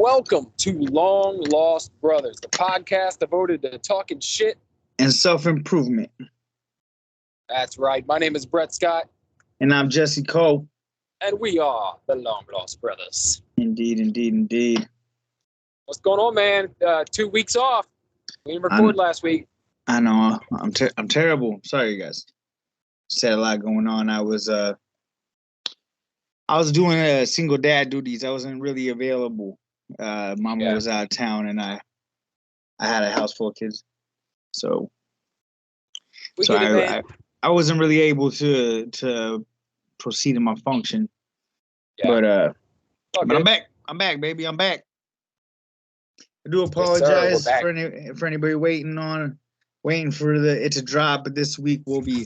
Welcome to Long Lost Brothers, the podcast devoted to talking shit and self-improvement. That's right. My name is Brett Scott. And I'm Jesse Cole. And we are the Long Lost Brothers. Indeed. What's going on, man? 2 weeks off. We didn't record last week. I know. I'm terrible. Sorry, guys. Had a lot going on. I was doing single dad duties. I wasn't really available. Mama was out of town, and I had a house full of kids. So I wasn't really able to proceed in my function. Yeah. But I'm back. I'm back, baby. I'm back. I do apologize for anybody waiting for it to drop, but this week will be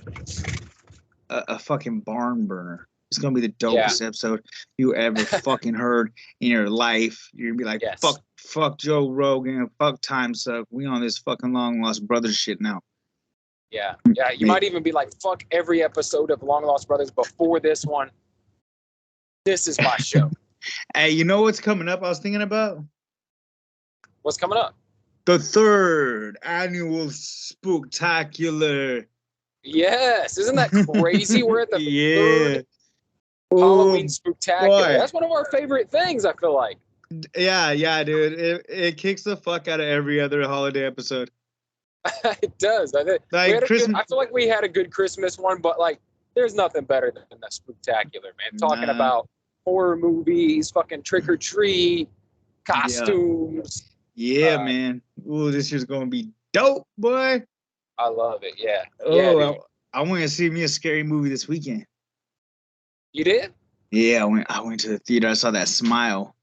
a fucking barn burner. It's gonna be the dopest episode you ever fucking heard in your life. You're gonna be like, fuck Joe Rogan, fuck Time Suck. We on this fucking Long Lost Brothers shit now. Yeah. You might even be like, fuck every episode of Long Lost Brothers before this one. This is my show. Hey, you know what's coming up? I was thinking about. What's coming up? The 3rd annual Spooktacular. Yes, isn't that crazy? We're at the 3rd Halloween Spooktacular. Boy. That's one of our favorite things, I feel like. Yeah, dude. It kicks the fuck out of every other holiday episode. It does. I feel like we had a good Christmas one, but like, there's nothing better than that Spooktacular, man. Talking about horror movies, fucking trick or treat, costumes. Yeah, man. Ooh, this year's gonna be dope, boy. I love it. Yeah. Oh, I went to see me a scary movie this weekend. You did? Yeah, I went to the theater. I saw that Smile.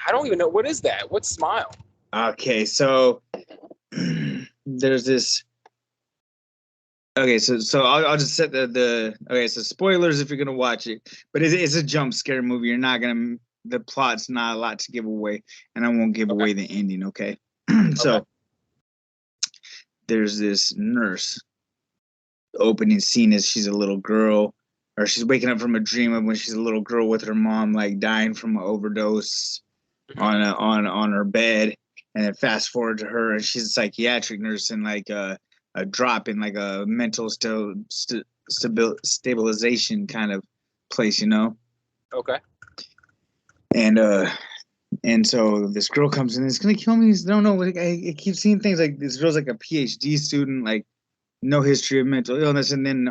I don't even know, what is that? What's Smile? Okay, so there's this. Okay, so I'll just set the. Okay, so spoilers if you're gonna watch it, but it's a jump scare movie. You're not gonna. The plot's not a lot to give away, and I won't give away the ending. Okay, so there's this nurse. The opening scene is she's a little girl, or she's waking up from a dream of when she's a little girl with her mom, like dying from an overdose on her bed, and then fast forward to her, and she's a psychiatric nurse in like a drop in like a mental stabilization kind of place, you know? Okay. And so this girl comes in, it's gonna kill me. I don't know. I keep seeing things like this girl's like a PhD student, like no history of mental illness, and then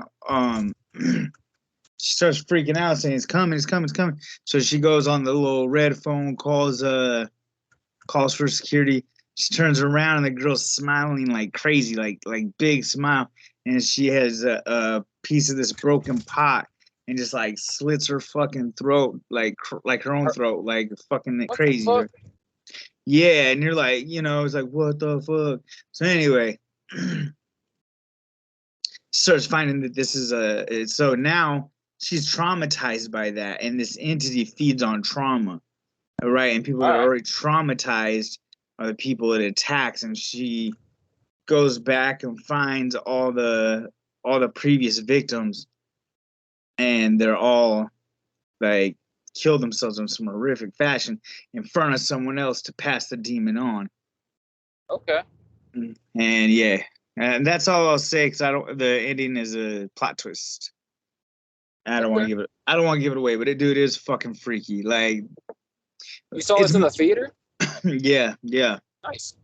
she starts freaking out, saying it's coming. So she goes on the little red phone, calls for security. She turns around and the girl's smiling like crazy, like big smile, and she has a piece of this broken pot. And just like slits her fucking throat, like her own throat, like fucking crazy. Yeah, and you're like, it's like, what the fuck? So anyway, starts finding that this is so now she's traumatized by that, and this entity feeds on trauma, right? And people that are already traumatized are the people it attacks, and she goes back and finds all the previous victims. And they're all like kill themselves in some horrific fashion in front of someone else to pass the demon on. Okay. And that's all I'll say, because the ending is a plot twist. I don't want to give it away, but it is fucking freaky. Like, you saw this in the theater? Yeah. Nice.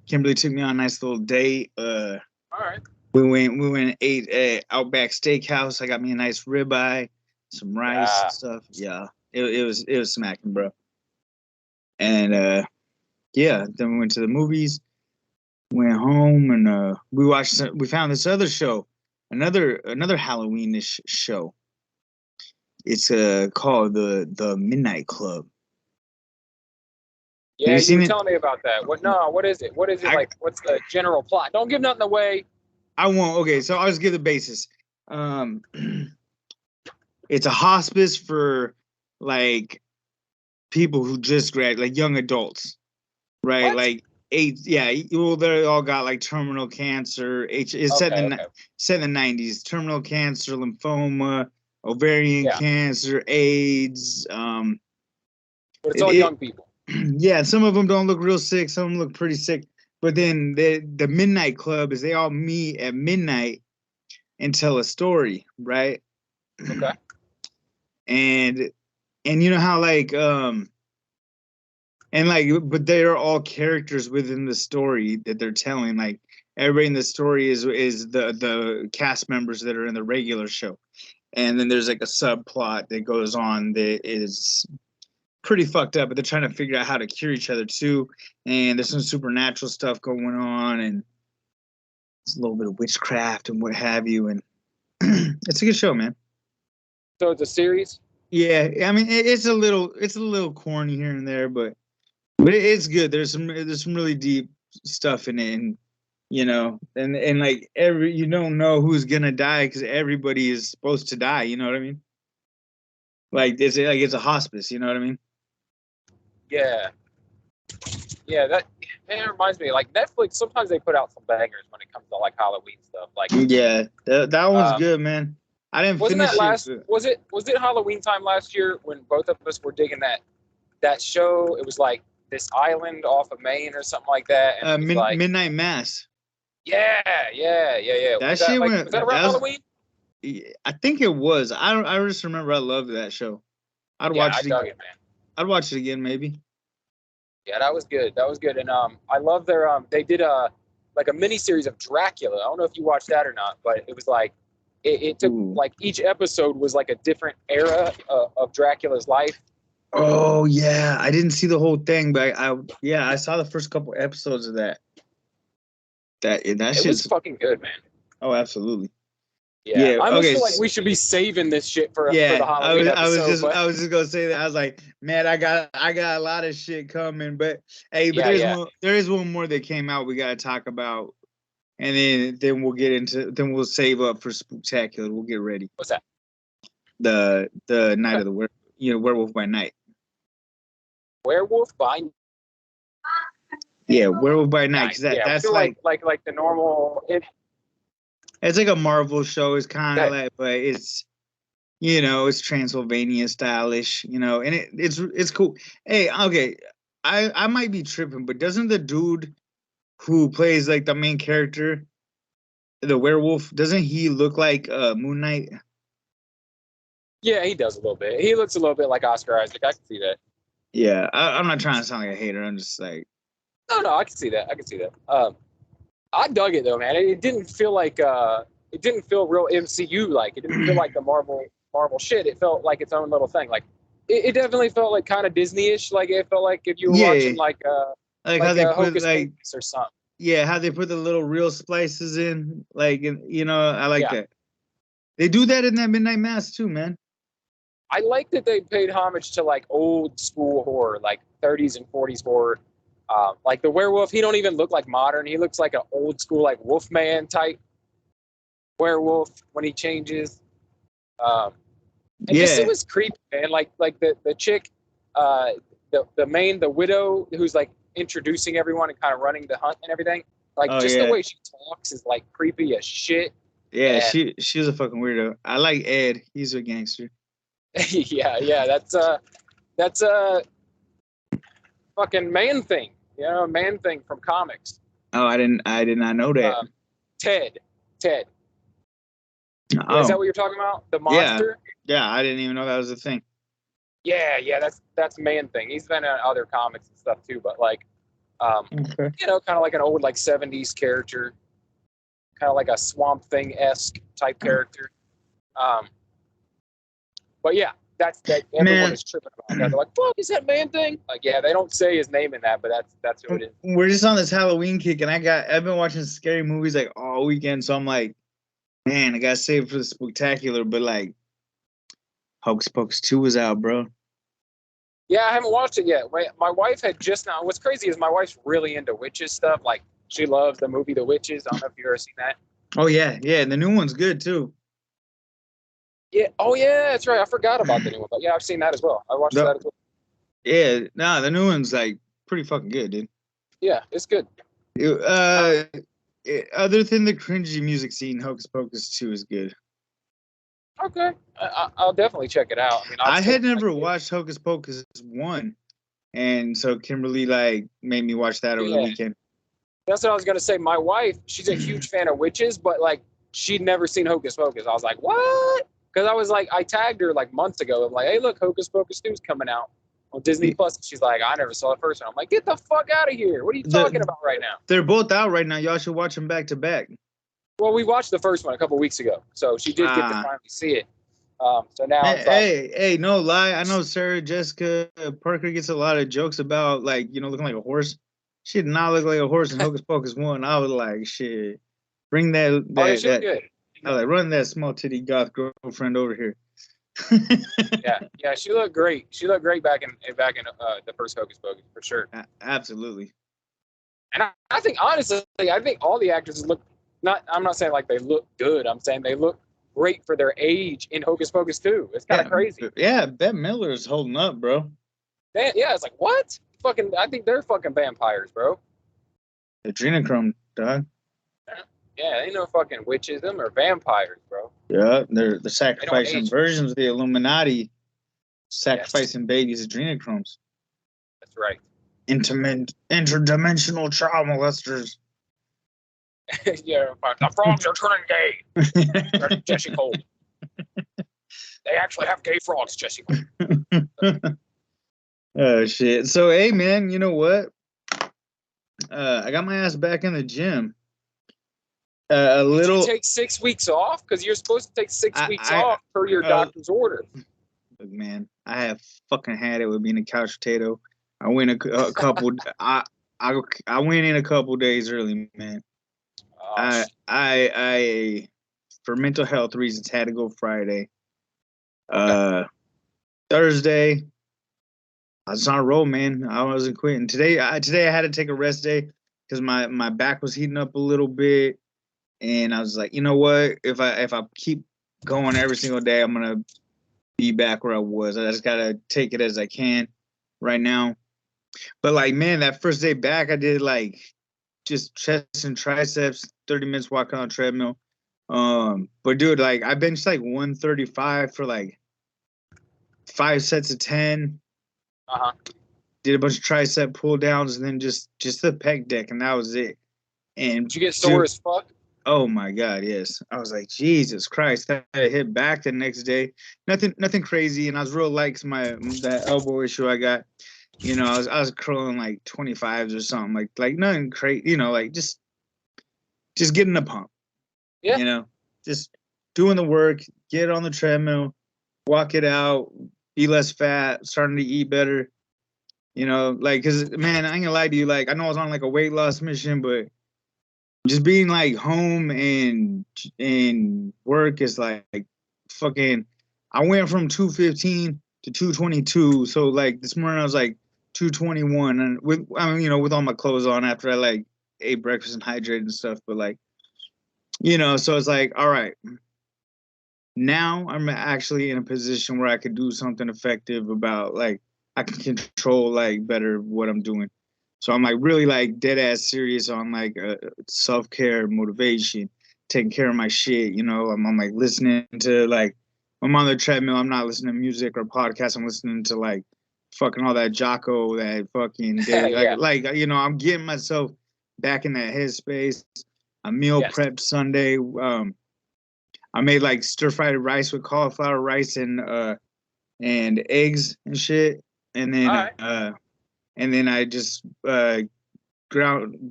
Kimberly took me on a nice little date. All right. We went and ate at Outback Steakhouse. I got me a nice ribeye, some rice and stuff. Yeah, it was smacking, bro. And then we went to the movies, went home, and we found this other show, another Halloweenish show. It's called the Midnight Club. Yeah, you were telling me about that. What is it? What is it like? What's the general plot? Don't give nothing away. I won't. Okay, so I'll just give the basis. It's a hospice for like people who just graduated, like young adults, right? What? Like they all got like terminal cancer. It's set in the 90s. Terminal cancer, lymphoma, ovarian cancer, AIDS. But it's all young people. Yeah, some of them don't look real sick. Some of them look pretty sick. But then the Midnight Club is they all meet at midnight and tell a story, right? Okay. And you know how like but they're all characters within the story that they're telling. Like everybody in the story is the cast members that are in the regular show. And then there's like a subplot that goes on that is pretty fucked up, but they're trying to figure out how to cure each other too. And there's some supernatural stuff going on, and it's a little bit of witchcraft and what have you. And it's a good show, man. So it's a series? Yeah, I mean it's a little corny here and there, but it's good. There's some really deep stuff in it, and you know, and like you don't know who's gonna die because everybody is supposed to die. You know what I mean? Like it's a hospice. You know what I mean? Yeah. Yeah, that reminds me. Like Netflix, sometimes they put out some bangers when it comes to like Halloween stuff. Like yeah, that one's good, man. I didn't finish it. Was it Halloween time last year when both of us were digging that show? It was like this island off of Maine or something like that. And Midnight Mass. Yeah. That shit was that around Halloween? I think it was. I just remember I loved that show. I'd watch it again. Man. I'd watch it again, maybe. Yeah, that was good. And I love their they did a mini series of Dracula. I don't know if you watched that or not, but it was like it took like each episode was like a different era of Dracula's life. Oh yeah, I didn't see the whole thing, but I saw the first couple episodes of that. That shit was fucking good, man. Oh, absolutely. Yeah, I almost feel like we should be saving this shit for the Halloween episode. I was just gonna say that. I was like, man, I got a lot of shit coming, but hey, there is one more that came out we gotta talk about, and then we'll save up for Spooktacular. We'll get ready. What's that? The Night of the Werewolf by Night. Werewolf by Night. Yeah, Werewolf by Night. That's like the normal. It's like a Marvel show. It's kind of like, but it's, you know, it's Transylvania stylish, you know, and it's cool. Hey, okay, I might be tripping, but doesn't the dude who plays like the main character, the werewolf, doesn't he look like Moon Knight? Yeah, he does a little bit. He looks a little bit like Oscar Isaac. I can see that. Yeah, I'm not trying to sound like a hater. I'm just like, no, I can see that. I dug it though, man. It didn't feel like it didn't feel real MCU like. It didn't feel like the Marvel shit. It felt like its own little thing. Like it definitely felt like kind of Disney-ish. Like it felt like if you were watching like how they put Hocus Pocus or something. Yeah, how they put the little real splices in, like, you know, I like that. They do that in that Midnight Mass too, man. I like that they paid homage to like old school horror, like 30s and 40s horror. Like the werewolf, he don't even look like modern. He looks like an old school, like Wolfman type werewolf when he changes. It was creepy, man. Like the chick, the widow who's like introducing everyone and kind of running the hunt and everything. Like the way she talks is like creepy as shit. Yeah, she's a fucking weirdo. I like Ed. He's a gangster. yeah. That's a fucking Man Thing. You know, Man Thing from comics. Oh, I did not know that. Ted. Oh. Is that what you're talking about? The monster? Yeah, I didn't even know that was a thing. Yeah, that's Man Thing. He's been in other comics and stuff too, but like, you know, kind of like an old like 70s character, kind of like a Swamp Thing-esque type character. But yeah. That's everyone is tripping about that. They're like, "Fuck, is that Man Thing?" Like, yeah, they don't say his name in that, but that's who it is. We're just on this Halloween kick, and I've been watching scary movies like all weekend, so I'm like, man, I gotta save it for the Spooktacular. But like, Hocus Pocus 2 was out, bro. Yeah, I haven't watched it yet. My wife had just now. What's crazy is my wife's really into witches stuff. Like, she loves the movie The Witches. I don't know if you've ever seen that. Oh yeah, the new one's good too. Yeah. Oh, yeah. That's right. I forgot about the new one. But yeah, I've seen that as well. I watched that as well. Yeah. Nah, the new one's like pretty fucking good, dude. Yeah, it's good. Other than the cringy music scene, Hocus Pocus 2 is good. Okay. I'll definitely check it out. I had never watched Hocus Pocus 1. and so Kimberly like made me watch that over the weekend. That's what I was gonna say. My wife, she's a huge fan of witches, but like she'd never seen Hocus Pocus. I was like, what? Because I was like, I tagged her like months ago. I'm like, hey, look, Hocus Pocus 2's coming out on Disney Plus. She's like, I never saw it first. And I'm like, get the fuck out of here. What are you talking about right now? They're both out right now. Y'all should watch them back to back. Well, we watched the first one a couple weeks ago, so she did get to finally see it. So now, hey, no lie. I know Sarah Jessica Parker gets a lot of jokes about like looking like a horse. She did not look like a horse in Hocus Pocus 1. I was like, shit, bring that. Good. I was like, run that small titty goth girlfriend over here. yeah, she looked great. She looked great back in the first Hocus Pocus for sure. Absolutely. And I think honestly, all the actors look not. I'm not saying like they look good. I'm saying they look great for their age in Hocus Pocus 2. It's kind of crazy. Yeah, Bette Midler is holding up, bro. Yeah, it's like what? Fucking, I think they're fucking vampires, bro. Adrenochrome, dog. Yeah, they no fucking witches. Them are vampires, bro. Yeah, they're the sacrificing versions of the Illuminati, sacrificing babies' adrenochromes. That's right. Interdimensional child molesters. Yeah, the frogs are turning gay. Jesse Cole. They actually have gay frogs, Jesse Cole. Oh shit! So hey, man, you know what? I got my ass back in the gym. Did you take 6 weeks off? Because you're supposed to take 6 weeks off per your doctor's order. Look, man, I have fucking had it with being a couch potato. I went a couple. I went in a couple days early, man. I for mental health reasons had to go Friday. Thursday, I was on a roll, man. I wasn't quitting. Today I had to take a rest day because my back was heating up a little bit, and I was like, you know what? If I keep going every single day, I'm gonna be back where I was. I just gotta take it as I can right now. But like, man, that first day back, I did like just chest and triceps, 30 minutes walking on a treadmill. But dude, like I benched like 135 for like 5 sets of 10. Did a bunch of tricep pull downs and then just the pec deck, and that was it. And did you get sore as fuck? Oh my God, yes. I was like, Jesus Christ. I hit back the next day. Nothing crazy. And I was real like that elbow issue I got. I was curling like 25s or something, like nothing crazy, like just getting the pump. Yeah. Just doing the work, get on the treadmill, walk it out, be less fat, starting to eat better. Cause man, I ain't gonna lie to you, like I know I was on like a weight loss mission, but just being like home and work is like fucking. I went from 215 to 222. So like this morning I was like 221, and with all my clothes on after I like ate breakfast and hydrated and stuff. But like, so it's like, all right, now I'm actually in a position where I could do something effective about like I can control like better what I'm doing. So I'm like really like dead ass serious on like self-care, motivation, taking care of my shit. I'm like listening to like, I'm on the treadmill. I'm not listening to music or podcasts. I'm listening to like fucking all that Jocko, that fucking I'm getting myself back in that headspace. I meal prepped Sunday. I made like stir-fried rice with cauliflower rice and eggs and shit. And then I just ground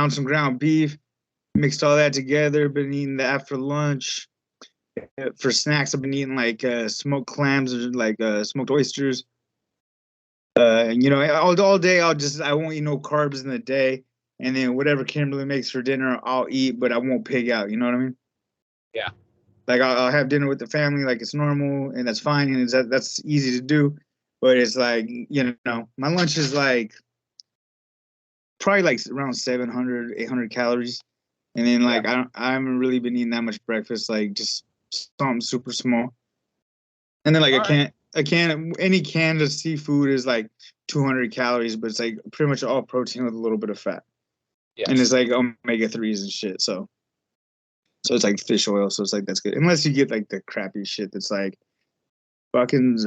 some ground beef, mixed all that together. Been eating that for lunch. For snacks, I've been eating like smoked clams or like smoked oysters. All day I won't eat no carbs in the day, and then whatever Kimberly makes for dinner, I'll eat, but I won't pig out. You know what I mean? Yeah. Like I'll have dinner with the family, like it's normal, and that's fine, and that's easy to do. But it's like my lunch is like probably like around 700, 800 calories, and then like I haven't really been eating that much breakfast, like just something super small. And then like any can of seafood is like 200 calories, but it's like pretty much all protein with a little bit of fat. Yeah. And it's like omega-3s and shit. So it's like fish oil. So it's like, that's good. Unless you get like the crappy shit that's like fucking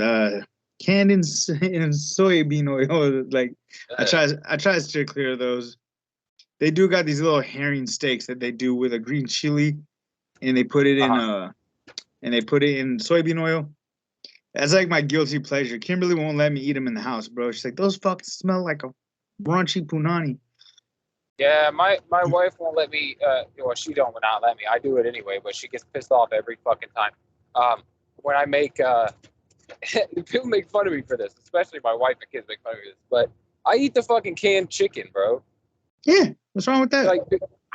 canned in soybean oil. Like I try to steer clear of those. They do got these little herring steaks that they do with a green chili, and they put it in soybean oil. That's like my guilty pleasure. Kimberly won't let me eat them in the house, bro. She's like, those fucking smell like a raunchy punani. Yeah, my wife won't let me. Well, she don't not let me. I do it anyway, but she gets pissed off every fucking time. When I make people make fun of me for this, especially my wife and kids make fun of me for this. But I eat the fucking canned chicken, bro. Yeah, what's wrong with that? Like,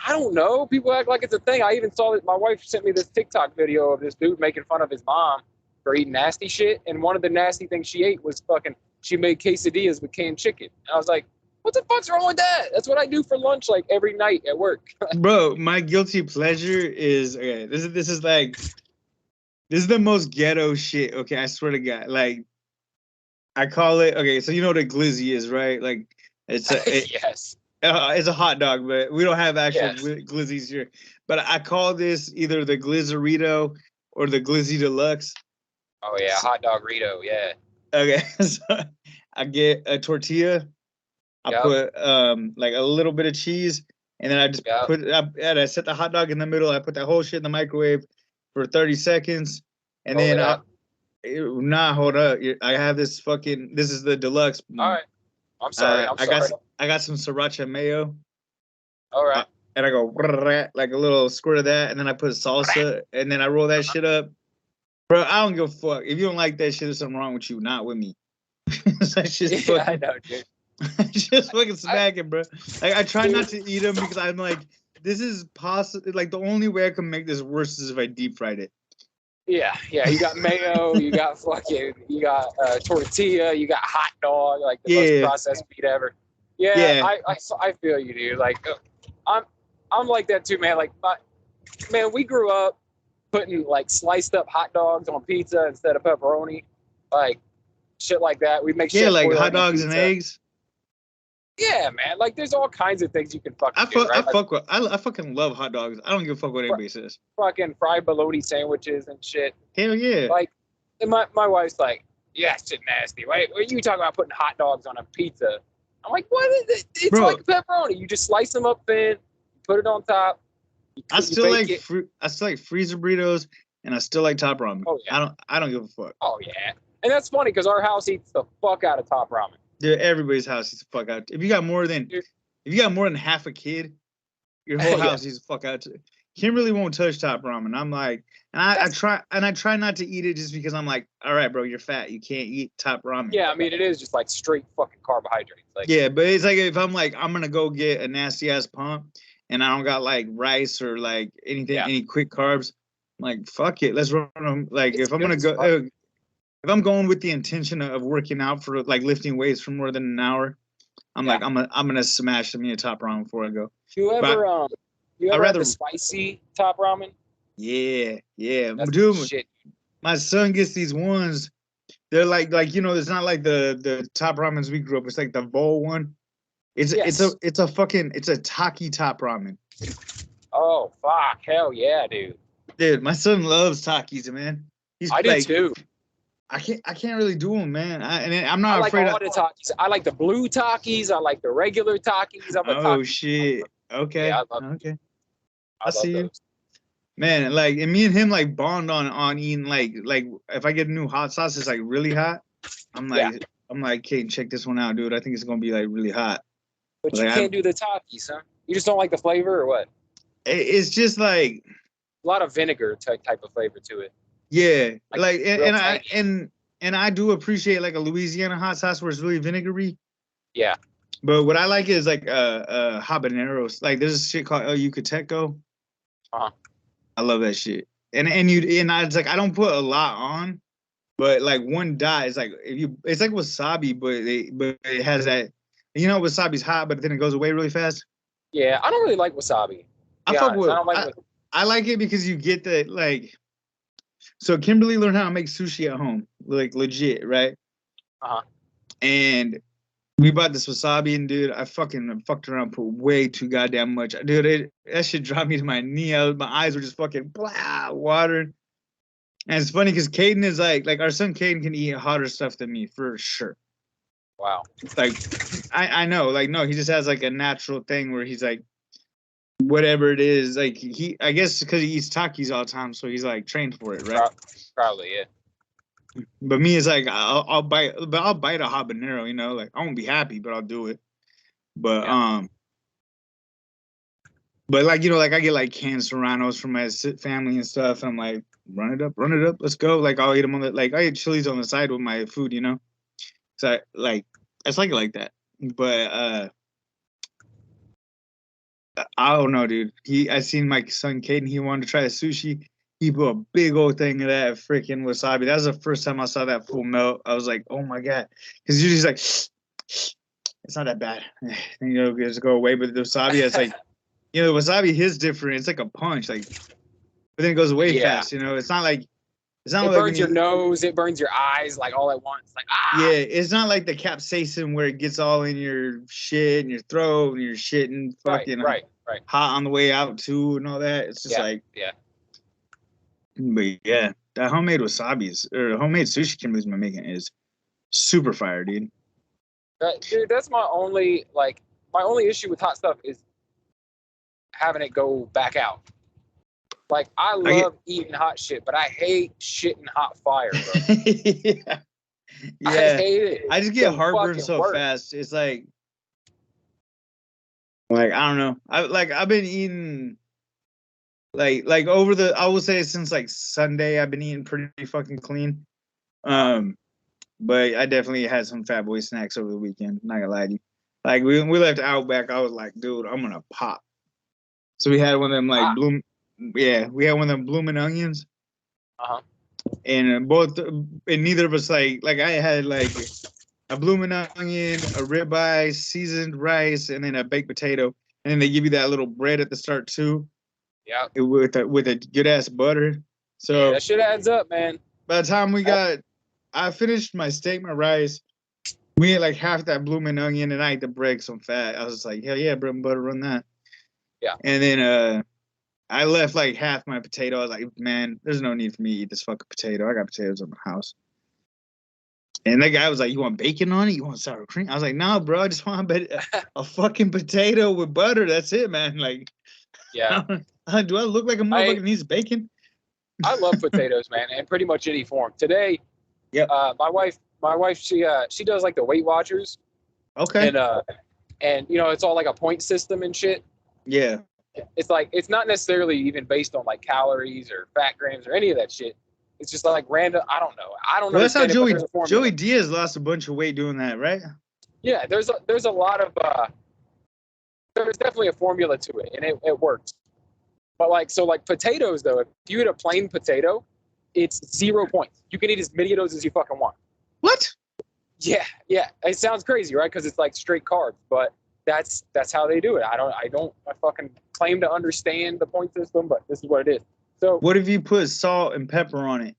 I don't know. People act like it's a thing. I even saw that my wife sent me this TikTok video of this dude making fun of his mom for eating nasty shit. And one of the nasty things she ate was she made quesadillas with canned chicken. And I was like, what the fuck's wrong with that? That's what I do for lunch, like every night at work. Bro, my guilty pleasure is, okay, this is the most ghetto shit. Okay, I swear to God. Like, I call it, okay, so you know what a glizzy is, right? Like, yes. It's a hot dog, but we don't have actual glizzies here. But I call this either the Glizzerito or the Glizzy Deluxe. Oh yeah, hot dog Rito, yeah. Okay, so I get a tortilla. I put like a little bit of cheese, and then I just I set the hot dog in the middle. I put that whole shit in the microwave for 30 seconds, and then hold up. I have this is the deluxe. All right. I'm sorry. I got some sriracha mayo. All right. And I go like a little squirt of that, and then I put salsa, and then I roll that shit up. Bro, I don't give a fuck. If you don't like that shit, there's something wrong with you, not with me. That's just fucking, I know, dude. Just fucking smacking, bro. Like, I try not to eat them because I'm like, this is possible. Like, the only way I can make this worse is if I deep fried it. Yeah. You got mayo, you got tortilla, you got hot dog, like the most processed meat ever. Yeah. I feel you, dude. Like, I'm like that too, man. Like, we grew up putting like sliced up hot dogs on pizza instead of pepperoni, like shit like that. We make shit like hot dogs and eggs. Yeah, man. Like, there's all kinds of things you can fucking do, right? I fucking love hot dogs. I don't give a fuck what anybody says. Fucking fried bologna sandwiches and shit. Hell yeah. Like, my wife's like, yeah, shit nasty. What you talking about putting hot dogs on a pizza? I'm like, what is it? It's like pepperoni. You just slice them up thin, put it on top. I still like freezer burritos, and I still like top ramen. Oh yeah. I don't give a fuck. Oh yeah. And that's funny because our house eats the fuck out of top ramen. Dude, everybody's house eats the fuck out. If you got more than half a kid, your whole house eats the fuck out. Kimberly won't touch top ramen. I'm like, and I try not to eat it just because I'm like, all right, bro, you're fat. You can't eat top ramen. Yeah, I mean, it is just like straight fucking carbohydrates. Like, yeah, but it's like if I'm like, I'm gonna go get a nasty ass pump and I don't got like rice or like anything, any quick carbs, I'm like, fuck it, let's run them. Like, if I'm gonna go. If I'm going with the intention of working out for like lifting weights for more than an hour, I'm like, I'm gonna smash me a top ramen before I go. You ever had the spicy top ramen? Yeah. Dude, shit. My son gets these ones. They're like it's not like the top ramens we grew up. It's like the bowl one. It's a Taki top ramen. Oh fuck, hell yeah, dude. Dude, my son loves Takis, man. I do too. I can't really do them, man. I'm not afraid of the Takis. I like the blue Takis. I like the regular Takis. Shit. Okay. Yeah, I love okay. I see you. Man, like, and me and him like bond on eating like if I get a new hot sauce, it's like really hot. I'm like, okay, check this one out, dude. I think it's gonna be like really hot. But you can't do the Takis, huh? You just don't like the flavor, or what? It's just like a lot of vinegar type of flavor to it. Yeah, and I do appreciate like a Louisiana hot sauce where it's really vinegary. Yeah. But what I like is like habaneros. Like, there's a shit called El Yucateco. I love that shit. And it's like I don't put a lot on, but like one dot is like it's like wasabi, but it has that, wasabi's hot, but then it goes away really fast. Yeah, I don't really like wasabi. I like it because you get the like. So Kimberly learned how to make sushi at home, like legit, right? And we bought this wasabi, and dude, I fucking fucked around, put way too goddamn much. Dude, that shit dropped me to my knee. My eyes were just fucking watering. And it's funny because Caden is like our son Caden can eat hotter stuff than me for sure. Wow. Like, I know, like, no, he just has like a natural thing where he's like, whatever it is, like I guess because he eats Takis all the time, so he's like trained for it, right? Probably, yeah. But me, it's like I'll bite a habanero, you know, like I won't be happy, but I'll do it. But but like, you know, like I get like canned serranos from my family and stuff, and I'm like, run it up, let's go. Like I'll eat them on I eat chilies on the side with my food, you know. So I like it like that. But I don't know, dude. I seen my son Caden. He wanted to try the sushi. He put a big old thing of that freaking wasabi. That was the first time I saw that full melt. I was like, oh my god, because usually it's like it's not that bad. And, you know, just go away. But the wasabi, it's like, you know, the wasabi is different. It's like a punch, like, but then it goes away fast. You know, it's not like it burns your nose, it burns your eyes, like all at once. Like yeah, it's not like the capsaicin where it gets all in your shit and your throat and you're shitting fucking right. hot on the way out too and all that. It's just But yeah, that homemade wasabi or homemade sushi Kimberly's been making is super fire, dude. Dude, that's my only issue with hot stuff is having it go back out. Like I love eating hot shit, but I hate shitting hot fire, bro. Yeah. I hate it. I just get heartburn so fast. It's like I don't know. I've been eating like I will say since like Sunday I've been eating pretty fucking clean. But I definitely had some fat boy snacks over the weekend. Not gonna lie to you. Like we left Outback, I was like, dude, I'm gonna pop. So we had one of them like we had one of them blooming onions. And neither of us like I had like a blooming onion, a ribeye, seasoned rice, and then a baked potato. And then they give you that little bread at the start too. Yeah. With a good ass butter. So that shit adds up, man. By the time I finished my steak, my rice. We ate like half that blooming onion, and I ate the bread some fat. I was like, hell yeah, bread and butter, run that. Yeah. And then I left like half my potato. I was like, man, there's no need for me to eat this fucking potato. I got potatoes in my house. And that guy was like, you want bacon on it? You want sour cream? I was like, no, bro, I just want a fucking potato with butter. That's it, man. Like, yeah. Do I look like a motherfucker that needs bacon? I love potatoes, man, in pretty much any form. Today, my wife, she does like the Weight Watchers. Okay. And you know, it's all like a point system and shit. Yeah. It's like it's not necessarily even based on like calories or fat grams or any of that shit. It's just like random. I don't know. Well, that's how Joey Diaz lost a bunch of weight doing that, right? Yeah, there's a lot of there's definitely a formula to it, and it works. But like potatoes though, if you eat a plain potato, it's 0 points. You can eat as many of those as you fucking want. What? Yeah. It sounds crazy, right? Because it's like straight carbs, but that's how they do it. I fucking claim to understand the point system, but this is what it is. So what if you put salt and pepper on it?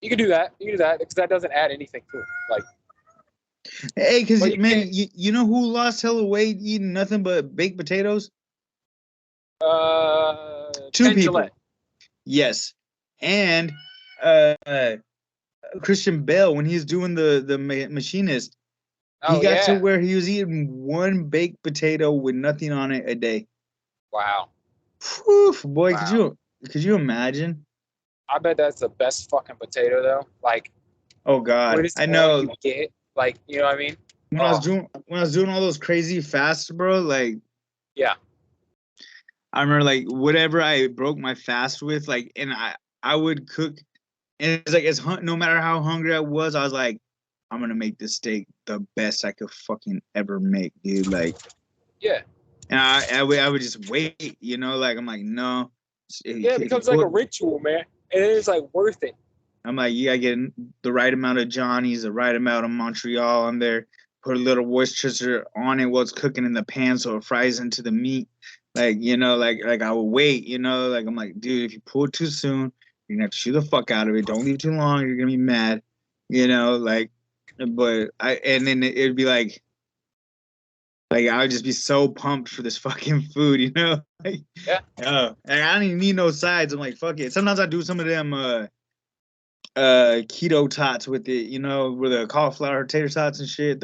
You can do that. Because that doesn't add anything to it. Like, hey, because man, you know who lost hella weight eating nothing but baked potatoes? Two people. Gillette. Yes, and Christian Bale when he's doing the Machinist, he got to where he was eating one baked potato with nothing on it a day. Wow. Whew, boy, wow. Could you imagine? I bet that's the best fucking potato though. Like, oh god, I know. You get, like, you know what I mean? When I was doing all those crazy fasts, bro, like, yeah. I remember like whatever I broke my fast with, like, and I would cook, and it's like no matter how hungry I was like, I'm gonna make this steak the best I could fucking ever make, dude. Like, yeah. And I would just wait, you know, like I'm like, no. Yeah, it becomes like a ritual, man. And it's like worth it. I'm like, you gotta get the right amount of Johnny's, the right amount of Montreal on there. Put a little Worcestershire on it while it's cooking in the pan so it fries into the meat. Like, you know, like I would wait, you know, like I'm like, dude, if you pull it too soon, you're gonna have to shoot the fuck out of it. Don't leave too long, you're gonna be mad. You know, like, but and then it'd be like I would just be so pumped for this fucking food, you know? Like, yeah. And I don't even need no sides. I'm like, fuck it. Sometimes I do some of them keto tots with it, you know, with the cauliflower tater tots and shit.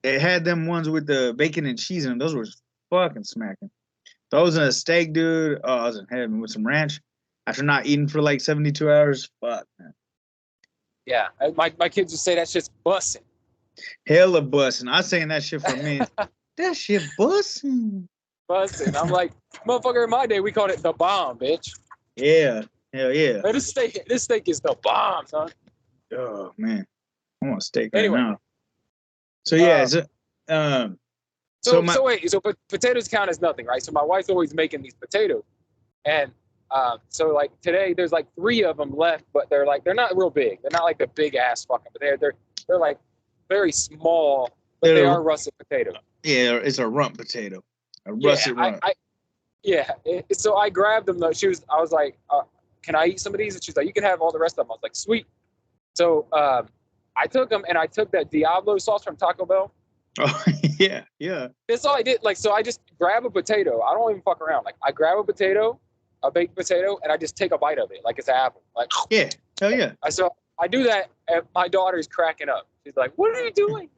They had them ones with the bacon and cheese in them. Those were fucking smacking. Those and a steak, dude. Oh, I was in heaven with some ranch. After not eating for like 72 hours, fuck, man. Yeah, my kids would say that shit's bussin'. Hella bussin'. I was saying that shit for me. That shit bussin'. Bussin'. I'm like, motherfucker, in my day, we called it the bomb, bitch. Yeah. Hell yeah. Man, this steak is the bomb, son. Oh, man. I want a steak right now. So, yeah. So potatoes count as nothing, right? So my wife's always making these potatoes. And so like today there's like 3 of them left, but they're not real big. They're not like the big ass fucking potatoes. They're like very small, but they are russet potatoes. Yeah, it's a rump potato. A russet rump. So I grabbed them though. I was like, can I eat some of these? And she's like, you can have all the rest of them. I was like, sweet. So I took them and I took that Diablo sauce from Taco Bell. Oh, yeah. That's all I did. Like, so I just grab a potato. I don't even fuck around. Like, I grab a baked potato, and I just take a bite of it like it's an apple. Like, yeah, hell yeah. So I do that, and my daughter's cracking up. She's like, "What are you doing?"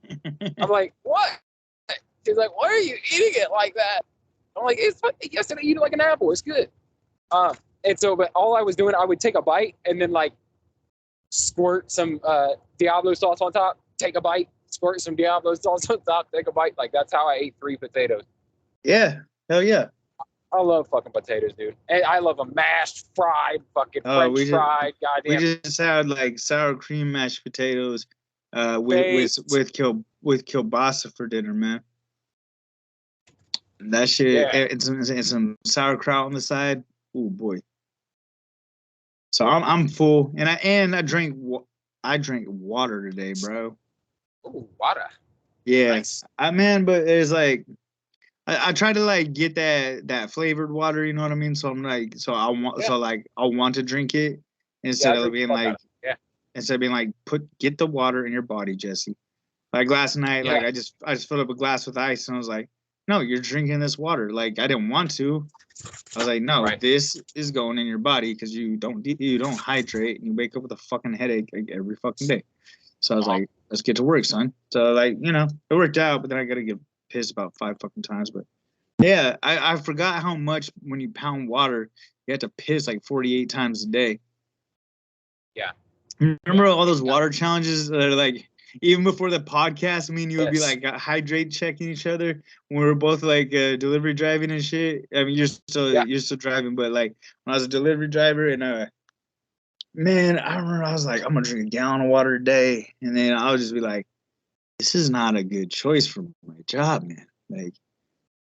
I'm like, "What?" She's like, "Why are you eating it like that?" I'm like, "It's yes, I eat it like an apple. It's good." And so, but all I was doing, I would take a bite and then like squirt some Diablo sauce on top, take a bite. Squirt some Diablo sauce on top, take a bite. Like, that's how I ate 3 potatoes. Yeah. Hell yeah. I love fucking potatoes, dude. And I love them mashed, fried, fucking French fried. Goddamn. We just had like sour cream mashed potatoes with kielbasa for dinner, man. That shit, and some sauerkraut on the side. Oh boy. So I'm full, and I drank water today, bro. Ooh, water. Yeah, nice. But it's like I try to like get that flavored water, you know what I mean? So I'm like, I want to drink it instead of being like, get the water in your body, Jesse. Like last night, like I just filled up a glass with ice and I was like, no, you're drinking this water. Like I didn't want to. I was like, no, this is going in your body because you don't hydrate and you wake up with a fucking headache like every fucking day. So I was like, let's get to work, son. So like, you know, it worked out, but then I got to get pissed about 5 fucking times. But yeah, I forgot how much when you pound water, you have to piss like 48 times a day. Yeah. Remember all those water challenges that are like, even before the podcast, me and you would be like hydrate checking each other when we were both like delivery driving and shit. I mean, you're still driving, but like when I was a delivery driver and man, I remember I was like, I'm gonna drink a gallon of water a day, and then I would just be like, this is not a good choice for my job, man. Like,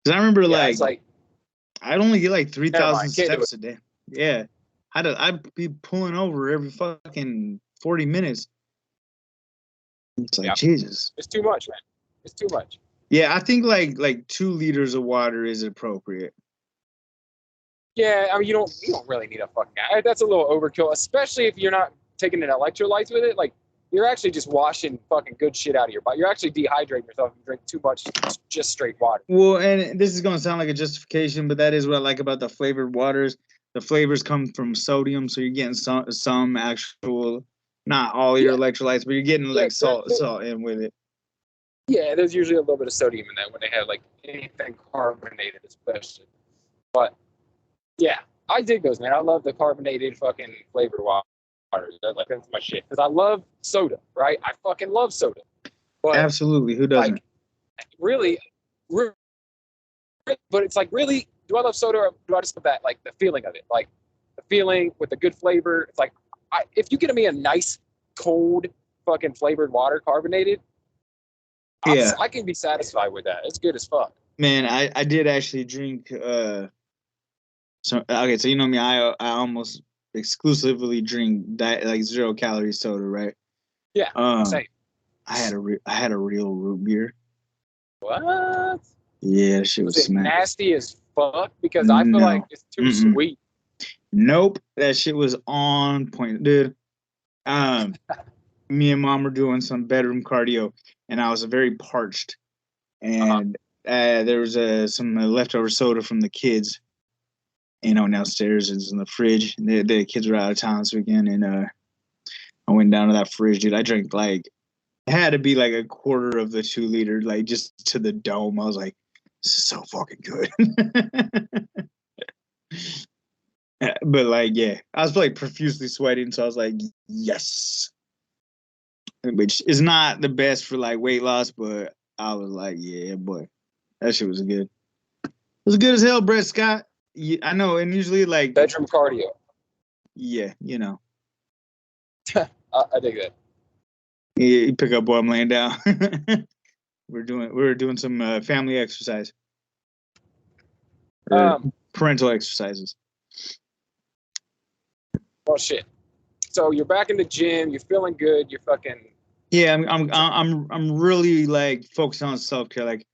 because I remember like I'd only get like 3,000 steps a day. Yeah, I'd be pulling over every fucking 40 minutes. It's like Jesus. It's too much, man. It's too much. Yeah, I think like 2 liters of water is appropriate. Yeah, I mean you don't really need a fucking. That's a little overkill, especially if you're not taking an electrolytes with it. Like you're actually just washing fucking good shit out of your body. You're actually dehydrating yourself if you drink too much just straight water. Well, and this is gonna sound like a justification, but that is what I like about the flavored waters. The flavors come from sodium, so you're getting some actual. Not all your electrolytes, but you're getting like salt in with it. Yeah, there's usually a little bit of sodium in that when they have like anything carbonated, especially. But yeah, I dig those, man. I love the carbonated fucking flavored waters. That's my shit. Because I love soda, right? I fucking love soda. But absolutely, who doesn't? Like, really, but it's like really, do I love soda or do I just love that? Like the feeling of it, like the feeling with the good flavor. It's like. If you get me a nice, cold, fucking flavored water, carbonated, I can be satisfied with that. It's good as fuck. Man, I did actually drink. So you know me, I almost exclusively drink that like 0-calorie soda, right? Yeah. Same. I had a real root beer. What? Yeah, shit was nasty as fuck because I feel like it's too sweet. Nope, that shit was on point, dude. Me and Mom were doing some bedroom cardio, and I was very parched. And there was some leftover soda from the kids, you know, downstairs. It's in the fridge. The kids were out of town this weekend, and I went down to that fridge, dude. I drank like, it had to be like a quarter of the 2 liter, like just to the dome. I was like, this is so fucking good. But like, yeah, I was like profusely sweating, so I was like, yes. Which is not the best for like weight loss, but I was like, yeah, boy, that shit was good. It was good as hell, Brett Scott. Yeah, I know, and usually like bedroom cardio. Yeah, you know. I dig that. Yeah, you pick up while I'm laying down. we're doing some family exercise. Parental exercises. Well, shit. So you're back in the gym. You're feeling good. You're fucking. Yeah, I'm really like focused on self care. Like,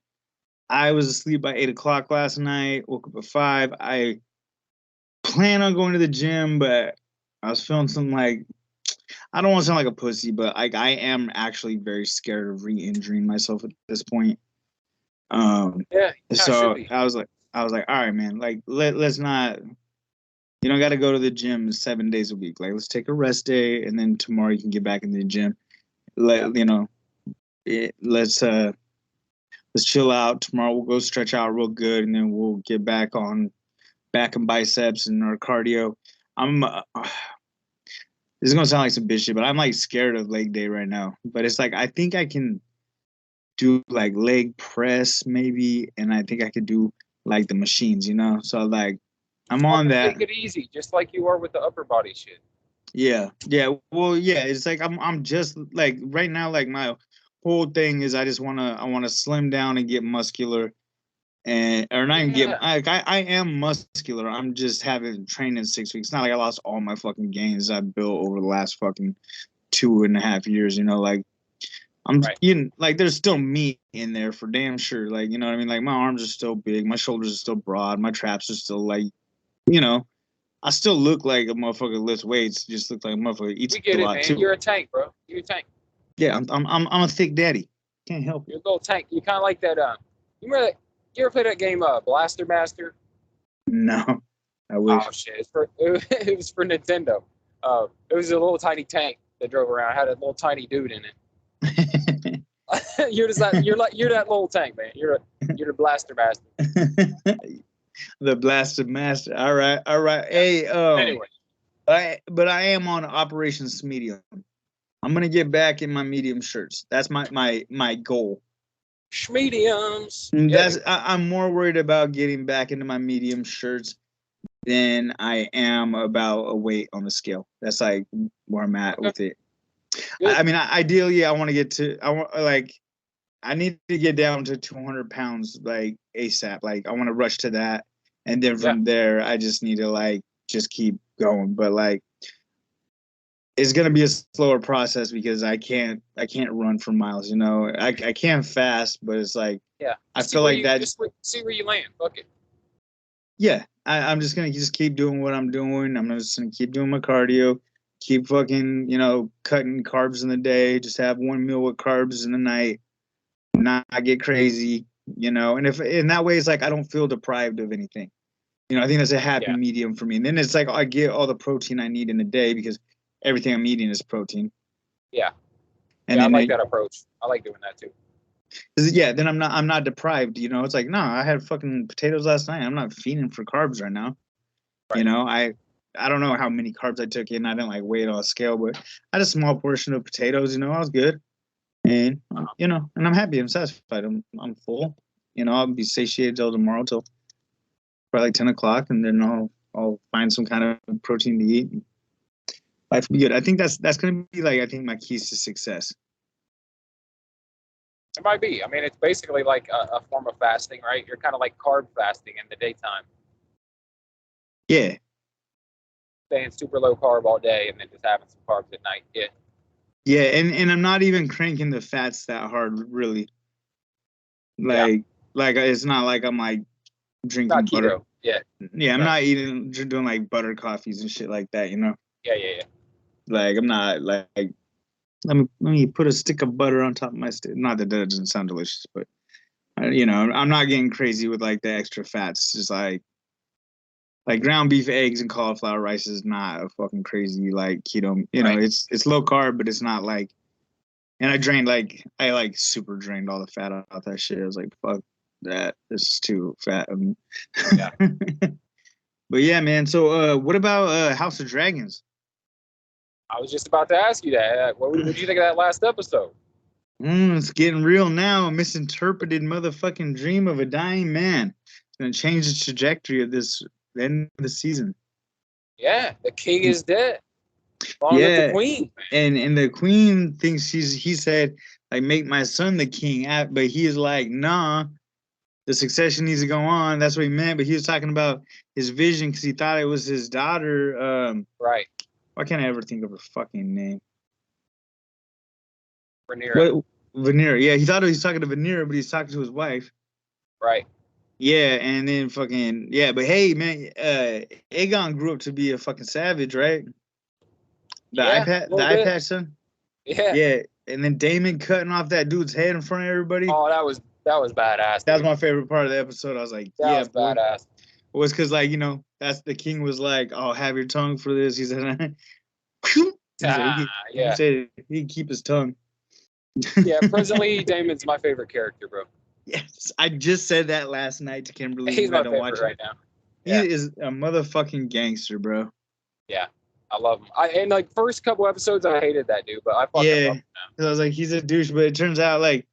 I was asleep by 8 o'clock last night. Woke up at 5. I plan on going to the gym, but I was feeling something like, I don't want to sound like a pussy, but like I am actually very scared of re-injuring myself at this point. Yeah. So I was like, all right, man. Like, let's not. You don't got to go to the gym 7 days a week. Like, let's take a rest day, and then tomorrow you can get back in the gym. Let's chill out. Tomorrow we'll go stretch out real good, and then we'll get back on back and biceps and our cardio. This is gonna sound like some bitch shit, but I'm like scared of leg day right now. But it's like I think I can do like leg press maybe, and I think I could do like the machines, you know. So like I'm on that. Take it easy, just like you are with the upper body shit. Yeah. Well, yeah. It's like I'm just like right now. Like my whole thing is I wanna slim down and get muscular, and or not even get like I am muscular. I'm just haven't trained in 6 weeks. It's not like I lost all my fucking gains I built over the last fucking 2.5 years. You know, like I'm like there's still meat in there for damn sure. Like, you know what I mean? Like my arms are still big, my shoulders are still broad, my traps are still like, you know, I still look like a motherfucker lifts weights. Just look like a motherfucker eats a lot too. You're a tank, bro. You're a tank. Yeah, I'm a thick daddy. Can't help it. You're a little tank. You kind of like that. You remember that? You ever play that game, Blaster Master? No, I wish. Oh shit! It was for Nintendo. It was a little tiny tank that drove around. It had a little tiny dude in it. You're that little tank, man. You're the Blaster Master. The Blaster Master. All right. Hey, anyway, but I am on Operations Medium. I'm gonna get back in my medium shirts. That's my goal. Schmediums. I'm more worried about getting back into my medium shirts than I am about a weight on the scale. That's like where I'm at with it. I mean, ideally, I want to get to. I need to get down to 200 pounds like ASAP. Like I want to rush to that, and then from there, I just need to like just keep going. But like, it's gonna be a slower process because I can't run for miles. You know, I can fast, but it's like I feel like that. Just see where you land. Fuck it. Yeah, I'm just gonna keep doing what I'm doing. I'm just gonna keep doing my cardio. Keep fucking, you know, cutting carbs in the day. Just have one meal with carbs in the night. Not get crazy, you know. And if in that way, it's like I don't feel deprived of anything. You know, I think that's a happy medium for me. And then it's like I get all the protein I need in a day because everything I'm eating is protein. Yeah. And I like that approach. I like doing that too. Yeah, then I'm not deprived. You know, it's like no, I had fucking potatoes last night. I'm not feeding for carbs right now. Right. You know, I don't know how many carbs I took in. I didn't like weigh it on a scale, but I had a small portion of potatoes. You know, I was good, and you know, and I'm happy. I'm satisfied. I'm full. You know, I'll be satiated till tomorrow till probably 10 o'clock, and then I'll find some kind of protein to eat. Life will be good. I think that's gonna be like I think my keys to success. It might be. I mean, it's basically like a form of fasting, right? You're kind of like carb fasting in the daytime. Yeah. Staying super low carb all day and then just having some carbs at night. Yeah. Yeah, and I'm not even cranking the fats that hard, really. Like it's not like I'm like drinking not butter. Keto. Yeah. Yeah, I'm not doing like butter coffees and shit like that, you know. Yeah. Like I'm not like let me put a stick of butter on top of my stick. Not that doesn't sound delicious, but you know, I'm not getting crazy with like the extra fats. Just like like ground beef, eggs, and cauliflower rice is not a fucking crazy like keto. You know, it's low carb, but it's not like. And I super drained all the fat out that shit. I was like, fuck that. This is too fat. Yeah. But yeah, man. So what about House of Dragons? I was just about to ask you that. What did you think of that last episode? It's getting real now. A misinterpreted motherfucking dream of a dying man. It's gonna change the trajectory of the end of the season. Yeah, the king is dead. Along with the queen. And the queen thinks he said, like, make my son the king. But he is like, nah, the succession needs to go on. That's what he meant. But he was talking about his vision because he thought it was his daughter. Right. Why can't I ever think of her fucking name? Rhaenyra. Rhaenyra. Yeah, he thought he was talking to Rhaenyra, but he's talking to his wife. Right. Yeah, and then fucking but hey, man, Aegon grew up to be a fucking savage, right? The eye patch son. Yeah. Yeah, and then Daemon cutting off that dude's head in front of everybody. Oh, that was badass. That was my favorite part of the episode. I was like, that was badass. It was because, like, you know, that's the king was like, "Oh, have your tongue for this." He said, he said he'd keep his tongue. Yeah, presently Daemon's my favorite character, bro. Yes, I just said that last night to Kimberly. He's my favorite right now. Yeah. He is a motherfucking gangster, bro. Yeah, I love him. And like first couple episodes, I hated that dude, but I fucking love him now. I was like, he's a douche, but it turns out like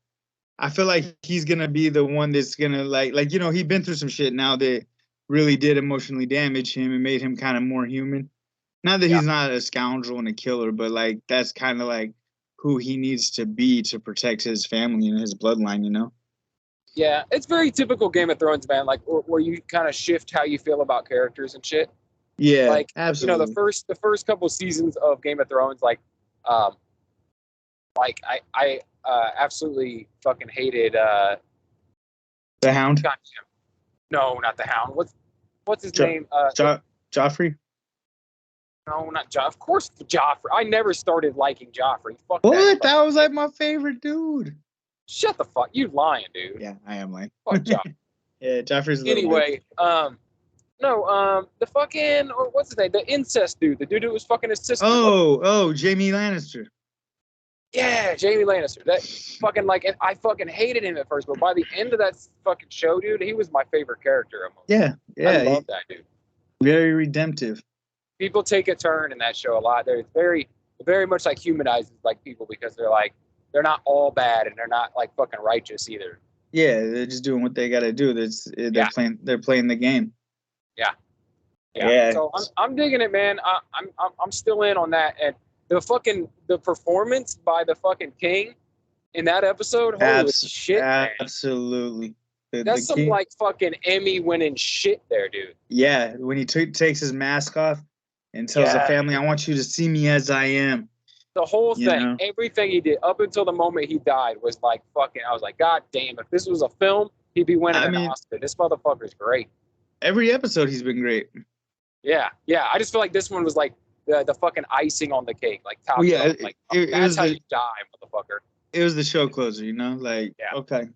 I feel like he's gonna be the one that's gonna like you know, he's been through some shit now that really did emotionally damage him and made him kind of more human. Not that he's not a scoundrel and a killer, but like that's kind of like who he needs to be to protect his family and his bloodline, you know? Yeah, it's very typical Game of Thrones, man. Like where you kind of shift how you feel about characters and shit. Yeah, like absolutely. You know, the first couple seasons of Game of Thrones, I absolutely fucking hated the Hound. No, not the Hound. What's his name? Joffrey. No, not Joffrey. Of course, Joffrey. I never started liking Joffrey. Fuck what? That was like my favorite dude. Shut the fuck. You lying, dude. Yeah, I am lying. Fuck Joffrey. Yeah, Joffrey's a anyway, the fucking, or what's his name? The incest dude. The dude who was fucking his sister. Oh, Jaime Lannister. Yeah, Jaime Lannister. That fucking I fucking hated him at first, but by the end of that fucking show, dude, he was my favorite character. Yeah. I love that dude. Very redemptive. People take a turn in that show a lot. They're very, very much like humanizes like people because they're not all bad and they're not like fucking righteous either. Yeah, they're just doing what they got to do. They're playing the game. Yeah. So I'm digging it, man. I'm still in on that. And the performance by the fucking king in that episode, holy shit, man. Absolutely. That's some like fucking Emmy winning shit there, dude. Yeah, when he takes his mask off and tells the family, "I want you to see me as I am." The whole thing, everything he did up until the moment he died was like fucking. I was like, God damn! If this was a film, he'd be winning an Oscar. This motherfucker's great. Every episode, he's been great. Yeah. I just feel like this one was like the fucking icing on the cake, like top. Like that's how you die, motherfucker. It was the show closer, you know. Like okay,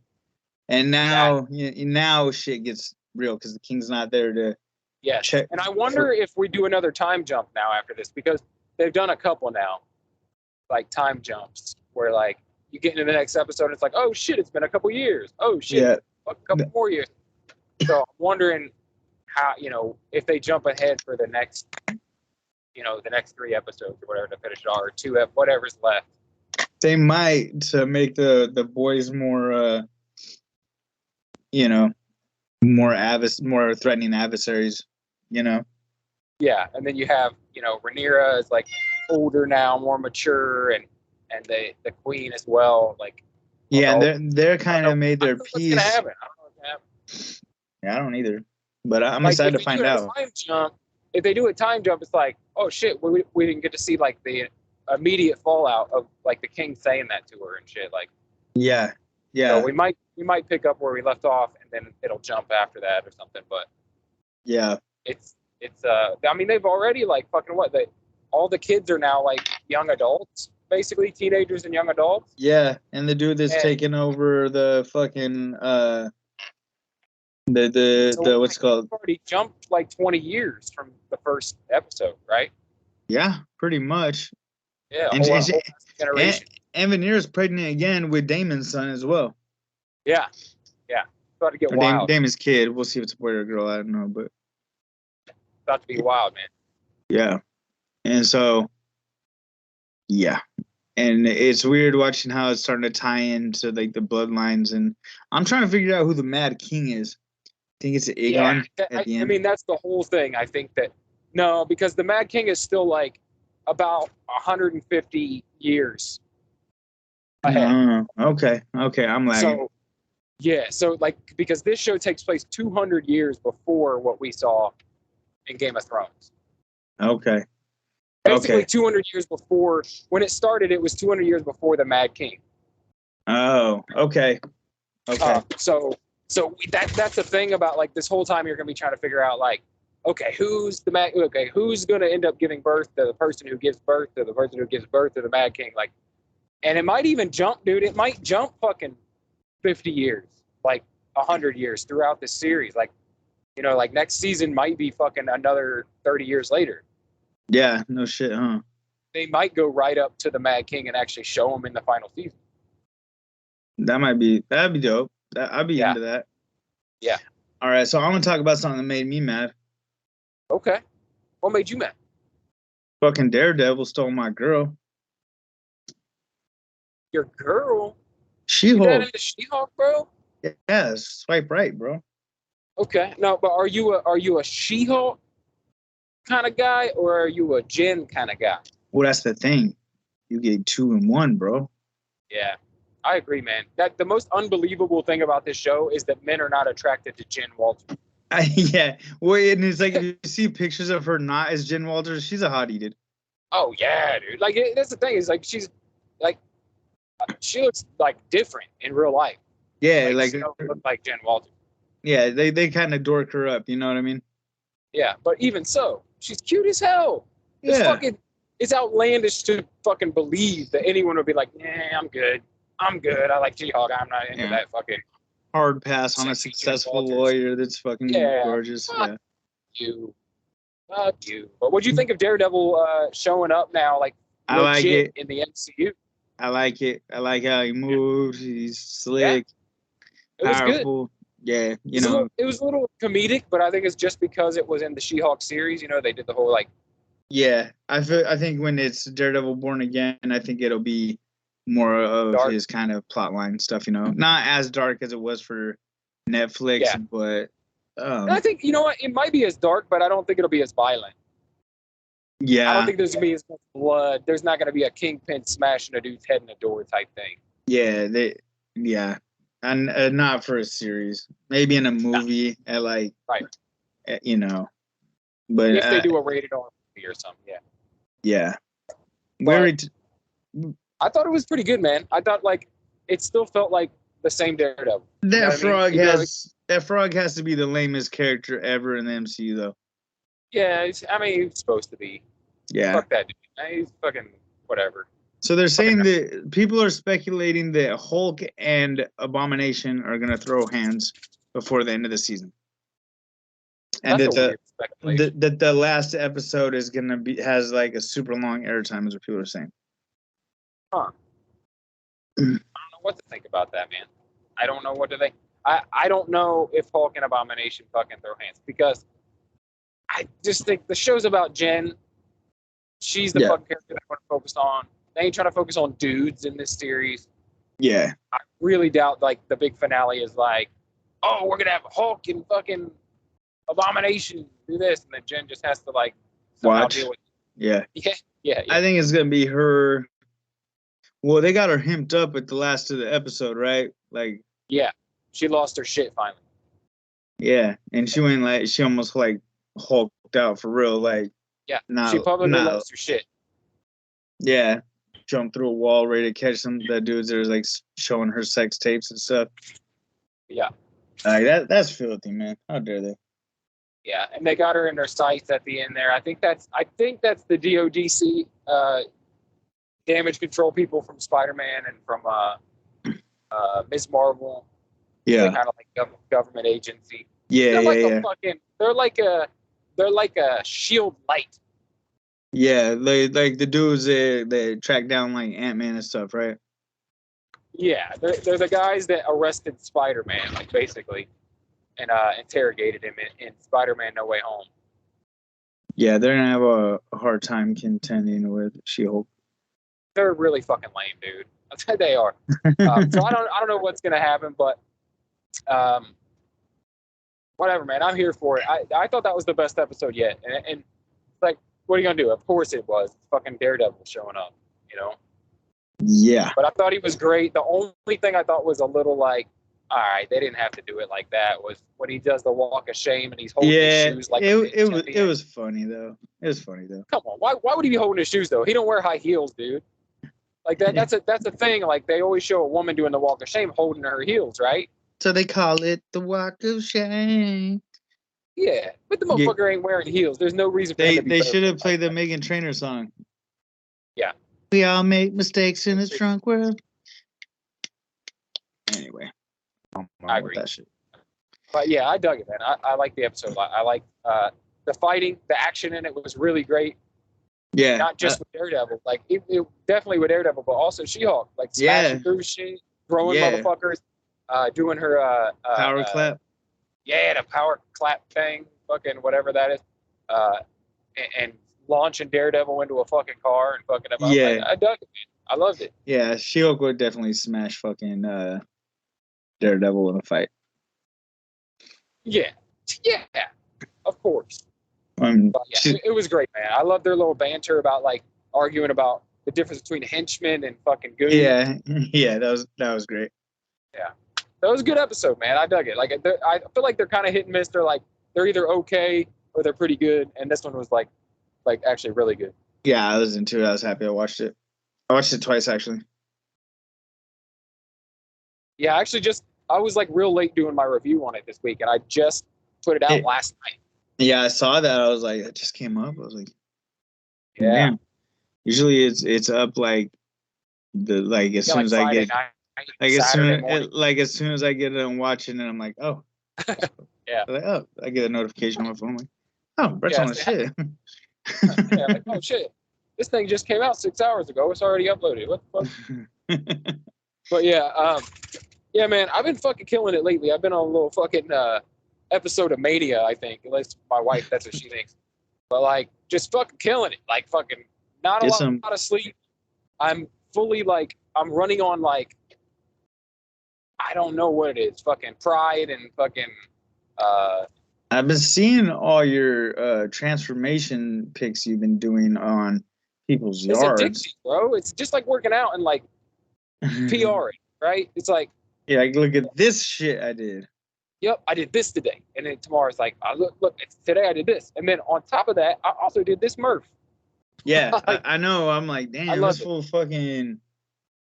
and now shit gets real because the king's not there to. Yeah, and I wonder if we do another time jump now after this because they've done a couple now, like time jumps where like you get into the next episode and it's like, oh shit, it's been a couple years. Oh shit, a couple more years. So I'm wondering how, if they jump ahead for the next, the next 3 episodes or whatever to finish it all, or 2, whatever's left. They might to make the boys more, more threatening adversaries, Yeah, and then you have, Rhaenyra is like older now, more mature, and the queen as well, like. Yeah, they're kind of made their peace. What's gonna happen? I don't know what's gonna happen. Yeah, I don't either, but I'm excited to find out. If they do a time jump, it's like, oh shit, we didn't get to see like the immediate fallout of like the king saying that to her and shit, like. Yeah. So we might pick up where we left off, and then it'll jump after that or something. But yeah, it's I mean, they've already like fucking all the kids are now like young adults, basically teenagers and young adults. Yeah, and the dude that's taking over the fucking The what's it called? Already jumped like 20 years from the first episode, right? Yeah, pretty much. Yeah, and Vanessa's pregnant again with Damon's son as well. Yeah, about to get wild. Damon's kid. We'll see if it's a boy or a girl. I don't know, but about to be wild, man. Yeah, and so yeah, and it's weird watching how it's starting to tie into like the bloodlines, and I'm trying to figure out who the Mad King is. I think it's Aegon at the end. I mean, that's the whole thing. I think that no, because the Mad King is still like about 150 years ahead. Okay, I'm lagging. So like because this show takes place 200 years before what we saw in Game of Thrones. Okay. Basically 200 years before when it started, it was 200 years before the Mad King. Oh, okay. So that's the thing about like this whole time you're gonna be trying to figure out like, okay, who's gonna end up giving birth to the person who gives birth to the person who gives birth to the Mad King? Like, and it might even jump, dude. It might jump fucking 50 years, like 100 years throughout the series. Like, you know, like next season might be fucking another 30 years later. Yeah, no shit, huh? They might go right up to the Mad King and actually show him in the final season. That'd be dope. I'd be into that. Yeah. All right, so I'm gonna talk about something that made me mad. Okay. What made you mad? Fucking Daredevil stole my girl. Your girl? She-Hulk. You got into She-Hulk, bro? Yeah, swipe right, bro. Okay. No, but are you a She-Hulk kind of guy, or are you a Jen kind of guy? Well, that's the thing. You get 2 in 1, bro. Yeah, I agree, man. That the most unbelievable thing about this show is that men are not attracted to Jen Walters. Yeah. Well, and it's like if you see pictures of her not as Jen Walters, she's a hottie, dude. Oh yeah, dude. Like that's the thing is like she's like she looks like different in real life. Yeah, like she don't look like Jen Walters. Yeah, they kind of dork her up. You know what I mean? Yeah, but even so, she's cute as hell. It's outlandish to fucking believe that anyone would be like, I'm good. I like She-Hulk. I'm not into that fucking hard pass on a successful lawyer that's fucking gorgeous. Fuck you. But what'd you think of Daredevil showing up now, like I like it in the MCU? I like it. I like how he moves. He's slick, powerful. Good. Yeah, it was a little comedic, but I think it's just because it was in the She-Hulk series. You know, they did the whole like. Yeah, I think when it's Daredevil Born Again, I think it'll be more of dark. His kind of plotline stuff. You know, not as dark as it was for Netflix, but. I think you know what, it might be as dark, but I don't think it'll be as violent. Yeah, I don't think there's gonna be as much blood. There's not gonna be a kingpin smashing a dude's head in a door type thing. Yeah, and not for a series. Maybe in a movie at like you know, but if they do a rated R movie or something, yeah. I thought it was pretty good, man. I thought like it still felt like the same Daredevil. That frog has to be the lamest character ever in the MCU, though. Yeah, he's supposed to be. Yeah. Fuck that dude. He's fucking whatever. So they're saying that people are speculating that Hulk and Abomination are going to throw hands before the end of the season. And that the last episode is going to has like a super long airtime, is what people are saying. Huh. I don't know what to think about that, man. I don't know what to think. I don't know if Hulk and Abomination fucking throw hands because I just think the show's about Jen. She's the fucking character they want to focus on. They ain't trying to focus on dudes in this series. Yeah. I really doubt like the big finale is like, oh, we're gonna have Hulk and fucking Abomination do this, and then Jen just has to like somehow deal with it. Yeah. I think it's gonna be her. Well, they got her himped up at the last of the episode, right? Like. Yeah. She lost her shit finally. Yeah, and she went like she almost like hulked out for real, like. Yeah, she probably lost her shit. Yeah, jumped through a wall ready to catch some the dudes that are like showing her sex tapes and stuff. Yeah, like that's filthy, man. How dare they? Yeah, and they got her in their sights at the end there. I think that's the DODC damage control people from Spider-Man and from Ms. Marvel. Yeah, kind of like government agency. Yeah, they're like a shield light. Yeah, like the dudes that track down like Ant-Man and stuff, right? Yeah, they're the guys that arrested Spider-Man, like basically, and interrogated him in Spider-Man: No Way Home. Yeah, they're gonna have a hard time contending with She-Hulk. They're really fucking lame, dude. That's how they are. So I don't know what's gonna happen, but whatever, man. I'm here for it. I thought that was the best episode yet, and like, what are you gonna do? Of course it was. It's fucking Daredevil showing up, you know. Yeah. But I thought he was great. The only thing I thought was a little like, all right, they didn't have to do it like that, was when he does the walk of shame and he's holding his shoes like it was funny though. It was funny though. Come on, why would he be holding his shoes though? He don't wear high heels, dude. Like that's a thing. Like they always show a woman doing the walk of shame holding her heels, right? So they call it the walk of shame. Yeah, but the motherfucker ain't wearing heels. There's no reason for him to be. They should have played the Meghan Trainor song. Yeah. We all make mistakes in this drunk world. Anyway, I agree. That shit. But yeah, I dug it, man. I like the episode a lot. I like the fighting, the action in it was really great. Yeah. Not just with Daredevil, like it definitely with Daredevil, but also She-Hulk, like smashing through shit, throwing motherfuckers, doing her power clap. Yeah, the power clap thing, fucking whatever that is, and launching Daredevil into a fucking car and fucking him up. Yeah, I dug it, man. I loved it. Yeah, She-Hulk would definitely smash fucking Daredevil in a fight. Yeah, of course. It was great, man. I love their little banter about like arguing about the difference between henchmen and fucking goons. Yeah, that was great. Yeah, that was a good episode, man. I dug it. Like I feel like they're kind of hit and miss. They're either okay or they're pretty good, and this one was like actually really good. Yeah, I was into it. I was happy I watched it. I watched it twice actually. Yeah, I was like real late doing my review on it this week, and I just put it out last night. Yeah, I saw that. I was like, it just came up. I was like, yeah. Man. Usually it's up like as soon as I get as soon as I get it and watching it, I'm like, oh. Yeah. Like, oh, I get a notification on my phone. I'm like, oh, Brett's on the shit. Yeah, like, oh shit. This thing just came out 6 hours ago. It's already uploaded. What the fuck? But yeah, man, I've been fucking killing it lately. I've been on a little fucking episode of Mania, I think. At least my wife, that's what she thinks. But like, just fucking killing it. Like fucking not a lot of sleep. I'm fully like, I'm running on like, I don't know what it is. Fucking pride and fucking. I've been seeing all your transformation pics you've been doing on people's yards. It's addicting, bro. It's just like working out and like PRing, right? It's like. Yeah, like, look at this shit I did. Yep, I did this today. And then tomorrow it's like, look, today I did this. And then on top of that, I also did this Murph. Yeah, like, I know. I'm like, damn, this fool fucking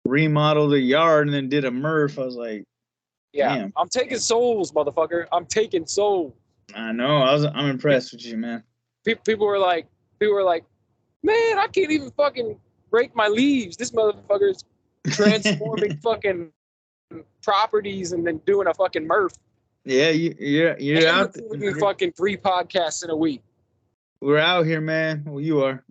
remodeled a yard and then did a Murph. I was like, yeah, damn. I'm taking souls, motherfucker. I'm taking souls. I know. I'm impressed with you, man. People were like, man, I can't even fucking rake my leaves. This motherfucker's transforming fucking properties and then doing a fucking Murph. Yeah, you're out there. Fucking 3 podcasts in a week. We're out here, man. Well, you are.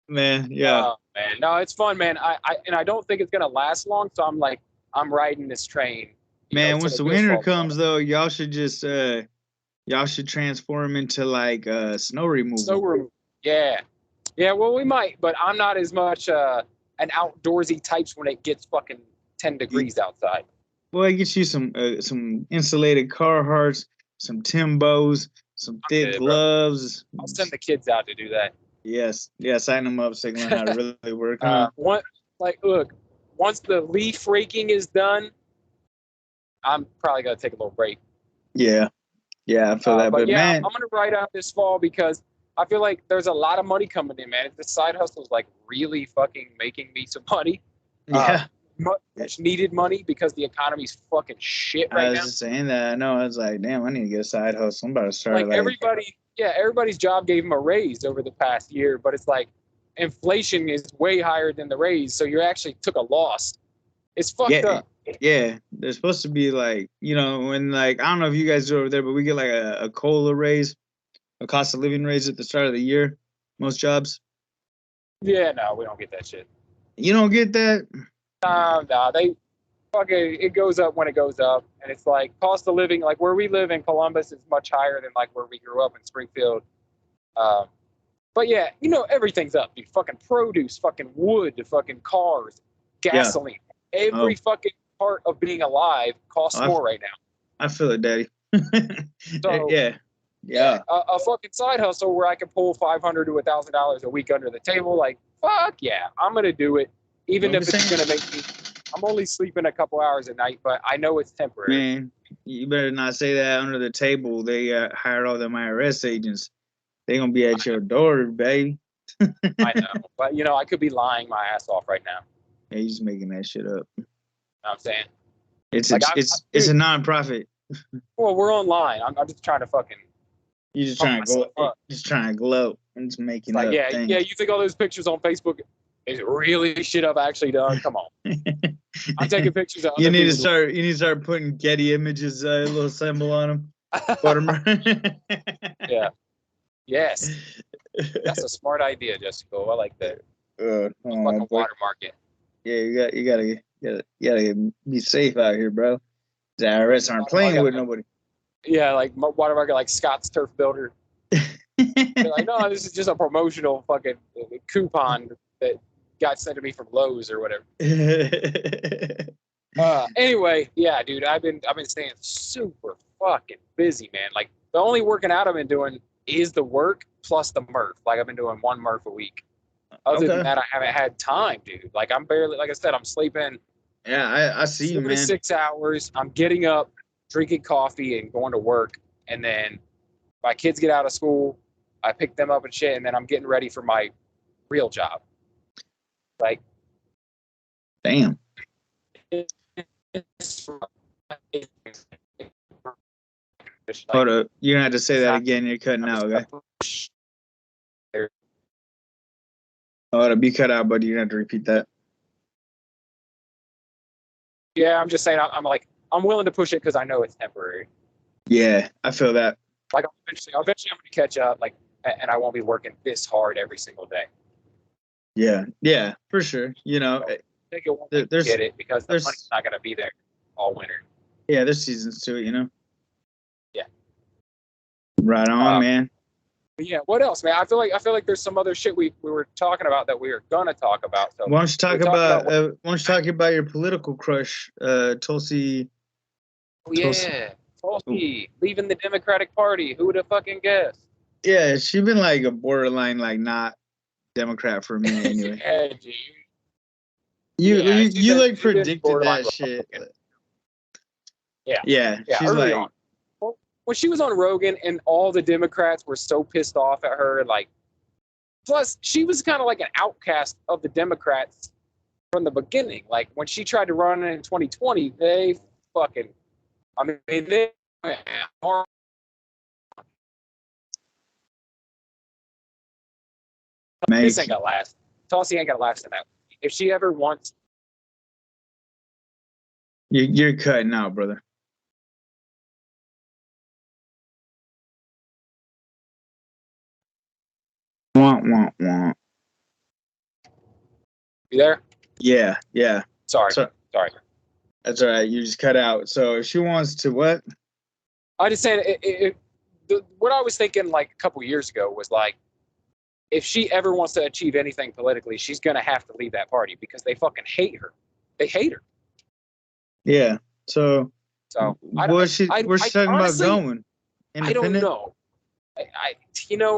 Man, yeah. Man. No, it's fun, man. I don't think it's gonna last long, so I'm riding this train. Man, once the winter comes though, y'all should just transform into like snow removal. Yeah. Yeah, well we might, but I'm not as much an outdoorsy types when it gets fucking 10 degrees outside. Well, I get you some insulated Carhartts, some Timbos, some thick gloves. I'll send the kids out to do that. Yes, sign them up so they can learn how to really work. Look, once the leaf raking is done, I'm probably gonna take a little break. Yeah, I feel that. But yeah, man, I'm gonna ride out this fall because I feel like there's a lot of money coming in, man. This side hustle is like really fucking making me some money. Yeah. Much needed money because the economy's fucking shit right now. I was saying that. I know. I was like, damn, I need to get a side hustle. I'm about to start. Like everybody's job gave them a raise over the past year, but it's like inflation is way higher than the raise, so you actually took a loss. It's fucked up. Yeah, there's supposed to be like, when like, I don't know if you guys do over there, but we get like a COLA raise, a cost of living raise at the start of the year. Most jobs. Yeah, no, we don't get that shit. You don't get that? No, they fucking, it goes up when it goes up, and it's like cost of living, like where we live in Columbus is much higher than like where we grew up in Springfield. But yeah, everything's up, dude. Fucking produce, fucking wood, fucking cars, gasoline, every fucking part of being alive costs more right now. I feel it, Daddy. So, yeah. A fucking side hustle where I can pull $500 to $1,000 a week under the table. Like, fuck yeah, I'm gonna do it, even if it's gonna make me. I'm only sleeping a couple hours a night, but I know it's temporary. Man, you better not say that under the table. They hired all them IRS agents. They gonna be at your door, baby. I know, but I could be lying my ass off right now. Yeah, you just making that shit up. You know what I'm saying it's a nonprofit. Well, we're online. I'm just trying to fucking. You just trying to go. Just trying to gloat and just making up. Yeah, things. yeah. You think all those pictures on Facebook is really shit I've actually done? Come on. I'm taking pictures of. You need to start putting Getty Images little symbol on them. Yeah. Yes. That's a smart idea, Jessica. I like that. Fucking watermark it. Yeah, you gotta be safe out here, bro. The IRS aren't playing with nobody. Yeah, like watermark it like Scott's Turf Builder. They're like, no, this is just a promotional fucking coupon that got sent to me from Lowe's or whatever. Anyway, yeah, dude, I've been staying super fucking busy, man. Like the only working out I've been doing is the work plus the Murph. Like I've been doing 1 Murph a week. Other than that, I haven't had time, dude. Like I'm barely, like I said, I'm sleeping. Yeah, I see you, man. 6 hours. I'm getting up, drinking coffee, and going to work. And then my kids get out of school. I pick them up and shit, and then I'm getting ready for my real job. Like, damn. Hold up. You're gonna have to say that again. You're cutting out, okay? Hold up. You cut out, buddy. You're gonna have to repeat that. Yeah, I'm just saying. I'm willing to push it because I know it's temporary. Yeah, I feel that. Like eventually I'm going to catch up. Like, and I won't be working this hard every single day. Yeah, for sure. I think it won't get it because the money's not going to be there all winter. Yeah, there's seasons to it, Yeah. Right on, man. Yeah. What else, man? I feel like there's some other shit we were talking about that we were gonna talk about. So why don't you talk about your political crush, Tulsi? Oh, yeah, Tulsi leaving the Democratic Party. Who would have fucking guessed? Yeah, she's been like a borderline, like not Democrat for me anyway. Yeah, dude. You like predicted that shit. Yeah. She's like. On. When she was on Rogan and all the Democrats were so pissed off at her, like, plus she was kind of like an outcast of the Democrats from the beginning. Like when she tried to run in 2020, they this ain't gonna last. Tulsi ain't gonna last in that. If she ever wants, you're cutting out, brother. Wah. You there? Yeah. Sorry. That's all right. You just cut out. So if she wants to what? I just saying what I was thinking like a couple years ago was like, if she ever wants to achieve anything politically, she's gonna have to leave that party because they fucking hate her. They hate her. Yeah. So where's she talking about going? I don't know.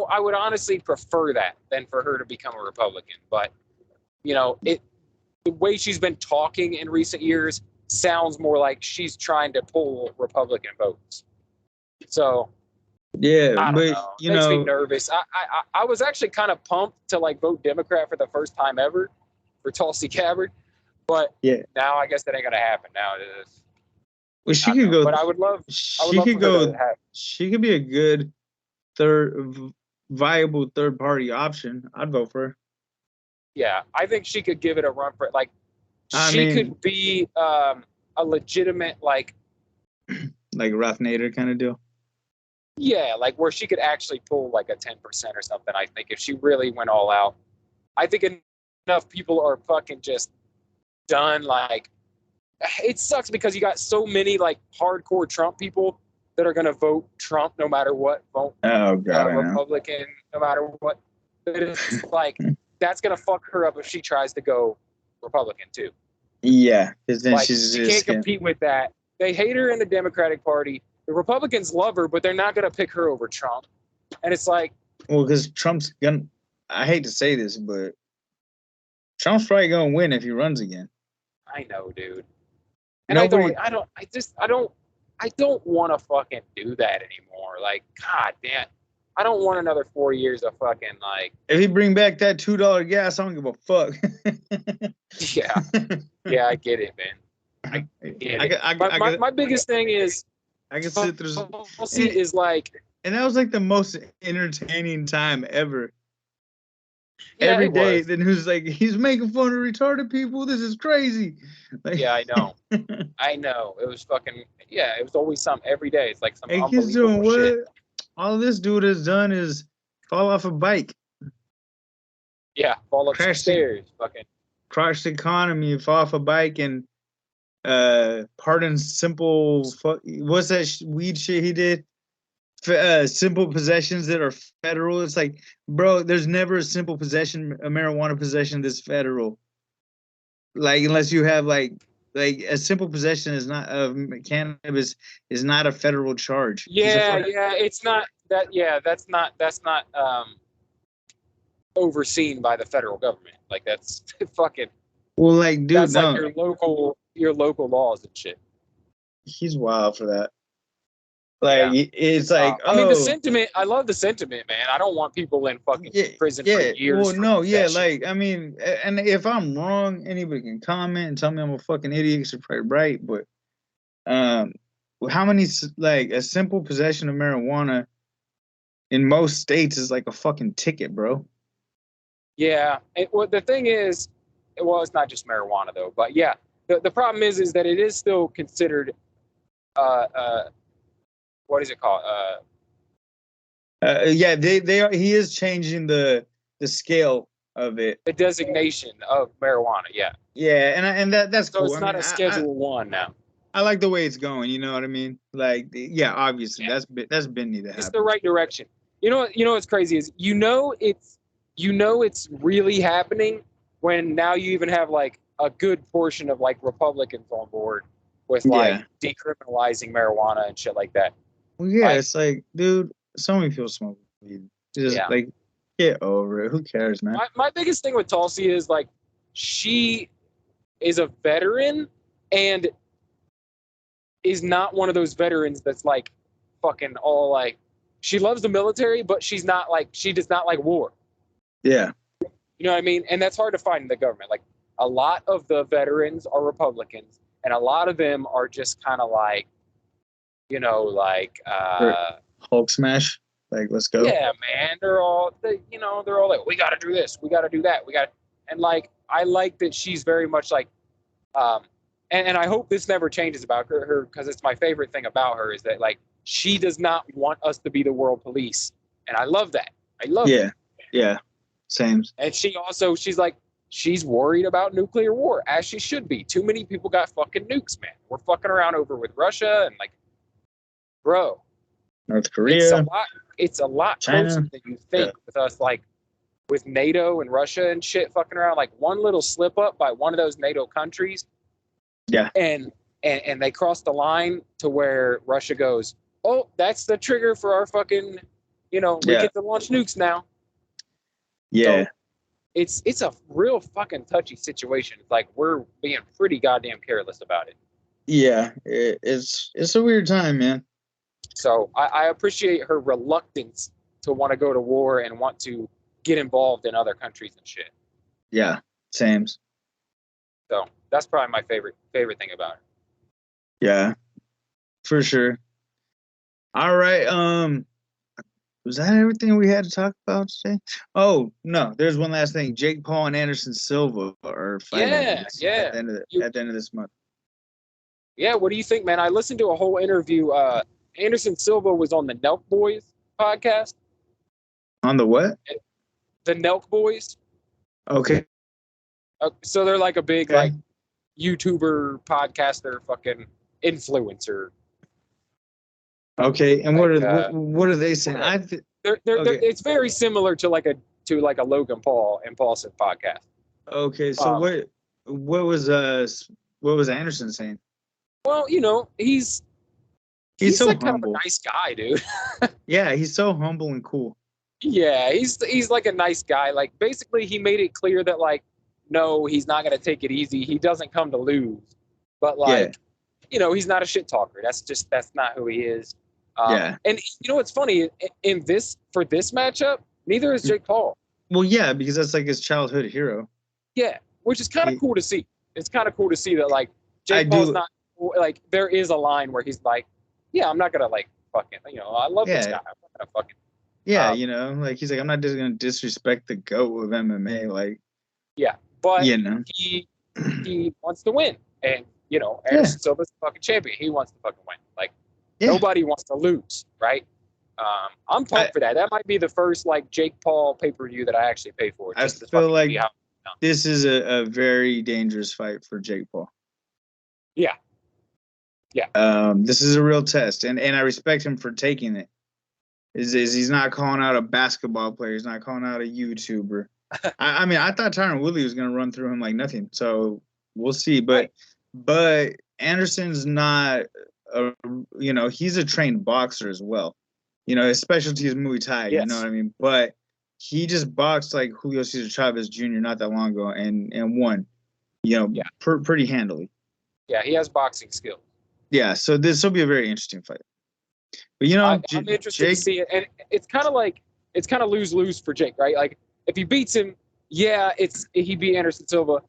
I would honestly prefer that than for her to become a Republican. But, the way she's been talking in recent years sounds more like she's trying to pull Republican votes. So, yeah, I don't know. It makes me nervous. I was actually kind of pumped to like vote Democrat for the first time ever for Tulsi Gabbard. But now I guess that ain't going to happen. Now it is. Well, she could go. But I would love. She could be a good viable third party option. I'd vote for her. Yeah, I think she could give it a run for it. Like she could be a legitimate like Ralph Nader kind of deal. Yeah, like where she could actually pull like a 10% or something. I think if she really went all out, I think enough people are fucking just done. Like, it sucks because you got so many like hardcore Trump people that are gonna vote Trump no matter what, vote Republican no matter what. But it's like that's gonna fuck her up if she tries to go Republican too. Yeah, because then like, she can't compete with that. They hate her in the Democratic Party. The Republicans love her, but they're not going to pick her over Trump. And it's like... Well, because Trump's going to... I hate to say this, but Trump's probably going to win if he runs again. I know, dude. And I don't want to fucking do that anymore. Like, god damn. I don't want another 4 years of fucking, like... If he bring back that $2 gas, I don't give a fuck. Yeah. Yeah, I get it, man. My biggest thing is... I can sit through. Tulsi is like, and that was like the most entertaining time ever. Yeah, every day, then who's like, he's making fun of retarded people. This is crazy. Like, yeah, I know. I know. It was fucking. Yeah, it was always something every day. It's like some unbelievable he's doing what? Shit. All this dude has done is fall off a bike. Yeah, fall up some stairs. Fucking crash the economy, fall off a bike, and pardon simple what's that weed shit he did, simple possessions that are federal. It's like, bro, there's never a simple possession, a marijuana possession that's federal, like unless you have like a simple possession is not of cannabis is not a federal charge. Yeah, it's not that. Yeah, that's not overseen by the federal government. Like that's fucking. Well, like, dude, that's like your local laws and shit. He's wild for that. Like, it's like, I mean, the sentiment. I love the sentiment, man. I don't want people in fucking prison for years. Well, no, like, I mean, and if I'm wrong, anybody can comment and tell me I'm a fucking idiot because you're probably right. But, how many like a simple possession of marijuana in most states is like a fucking ticket, bro? Yeah. Well, the thing is. Well, it's not just marijuana though, but yeah, the problem is that it is still considered, what is it called? Yeah, they are. He is changing the scale of it. The designation of marijuana, yeah. Yeah, and that's so cool. It's not a Schedule 1 now. I like the way it's going. You know what I mean? Like, yeah, obviously that's been need to happen. It's the right direction. You know what's crazy is it's really happening. When now you even have like a good portion of like Republicans on board with like decriminalizing marijuana and shit like that. Well, yeah, it's like, dude, so many people smoke weed. Just like, get over it. Who cares, man? My biggest thing with Tulsi is like, she is a veteran and is not one of those veterans that's like fucking all like, she loves the military, but she does not like war. Yeah. You know what I mean? And that's hard to find in the government. Like, a lot of the veterans are Republicans, and a lot of them are just kind of like, Hulk smash. Like, let's go. Yeah, man. They're all like, we got to do this, we got to do that, and like, I like that she's very much like, and I hope this never changes about her because it's my favorite thing about her is that like she does not want us to be the world police, and I love that. I love it. Yeah. Same. And she's worried about nuclear war, as she should be. Too many people got fucking nukes, man. We're fucking around over with Russia and like, bro. North Korea. It's a lot China. Closer than you think with us, like with NATO and Russia and shit fucking around. Like one little slip up by one of those NATO countries. Yeah. And they cross the line to where Russia goes, oh, that's the trigger for our fucking, we get to launch nukes now. Yeah. So it's a real fucking touchy situation. It's like we're being pretty goddamn careless about it. Yeah, it's a weird time, man. So I appreciate her reluctance to want to go to war and want to get involved in other countries and shit. Yeah, same. So that's probably my favorite thing about her. Yeah, for sure. All right, was that everything we had to talk about today? Oh, no, there's one last thing. Jake Paul and Anderson Silva are fighting at the end of this month. Yeah, what do you think, man? I listened to a whole interview. Anderson Silva was on the Nelk Boys podcast. On the what? The Nelk Boys. Okay. So they're like a big like YouTuber, podcaster, fucking influencer. Okay, and like, what are they saying? They're it's very similar to like a Logan Paul Impulsive podcast. Okay, so what was Anderson saying? Well, he's so like humble. Kind of a nice guy, dude. Yeah, he's so humble and cool. Yeah, he's like a nice guy. Like basically, he made it clear that like, no, he's not gonna take it easy. He doesn't come to lose, but like, he's not a shit talker. That's not who he is. And what's funny for this matchup, neither is Jake Paul. Well, yeah, because that's like his childhood hero. Yeah, which is kind of cool to see. It's kind of cool to see that like Jake Paul's not like there is a line where he's like, yeah, I'm not gonna like fucking I love this guy. I'm not gonna fucking. Yeah, like he's like, I'm not just gonna disrespect the GOAT of MMA, like. Yeah, but he wants to win, and Anderson Silva's the fucking champion. He wants to fucking win. Like nobody wants to lose, right? I'm pumped for that. That might be the first like Jake Paul pay-per-view that I actually pay for. I feel like this is a very dangerous fight for Jake Paul. Yeah. This is a real test, and I respect him for taking it. Is he's not calling out a basketball player? He's not calling out a YouTuber. I mean, I thought Tyron Woodley was going to run through him like nothing. So we'll see. But Anderson's not. He's a trained boxer as well. His specialty is Muay Thai. Yes. You know what I mean? But he just boxed like Julio Cesar Chavez Jr. not that long ago and won. Pretty handily. Yeah, he has boxing skills. Yeah, so this will be a very interesting fight. But I'm interested to see it, and it's kind of lose-lose for Jake, right? Like if he beats him, he beat Anderson Silva,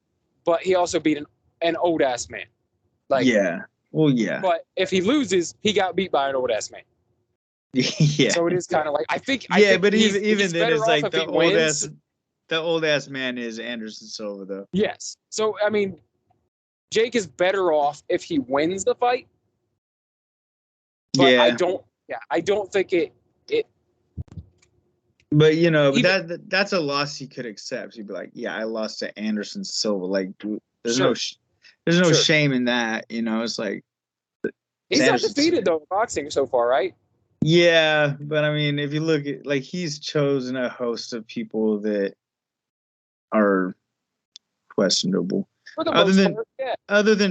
but he also beat an old ass man. Like yeah. But if he loses, he got beat by an old ass man. Yeah. So it is kind of like I think but even then it's like the old ass man is Anderson Silva though. Yes. So I mean, Jake is better off if he wins the fight. But I don't think it. But that's a loss he could accept. He'd be like, "Yeah, I lost to Anderson Silva." Like, there's no shame in that. It's like he's undefeated though in boxing so far, right? Yeah, but I mean, if you look at like he's chosen a host of people that are questionable. Other than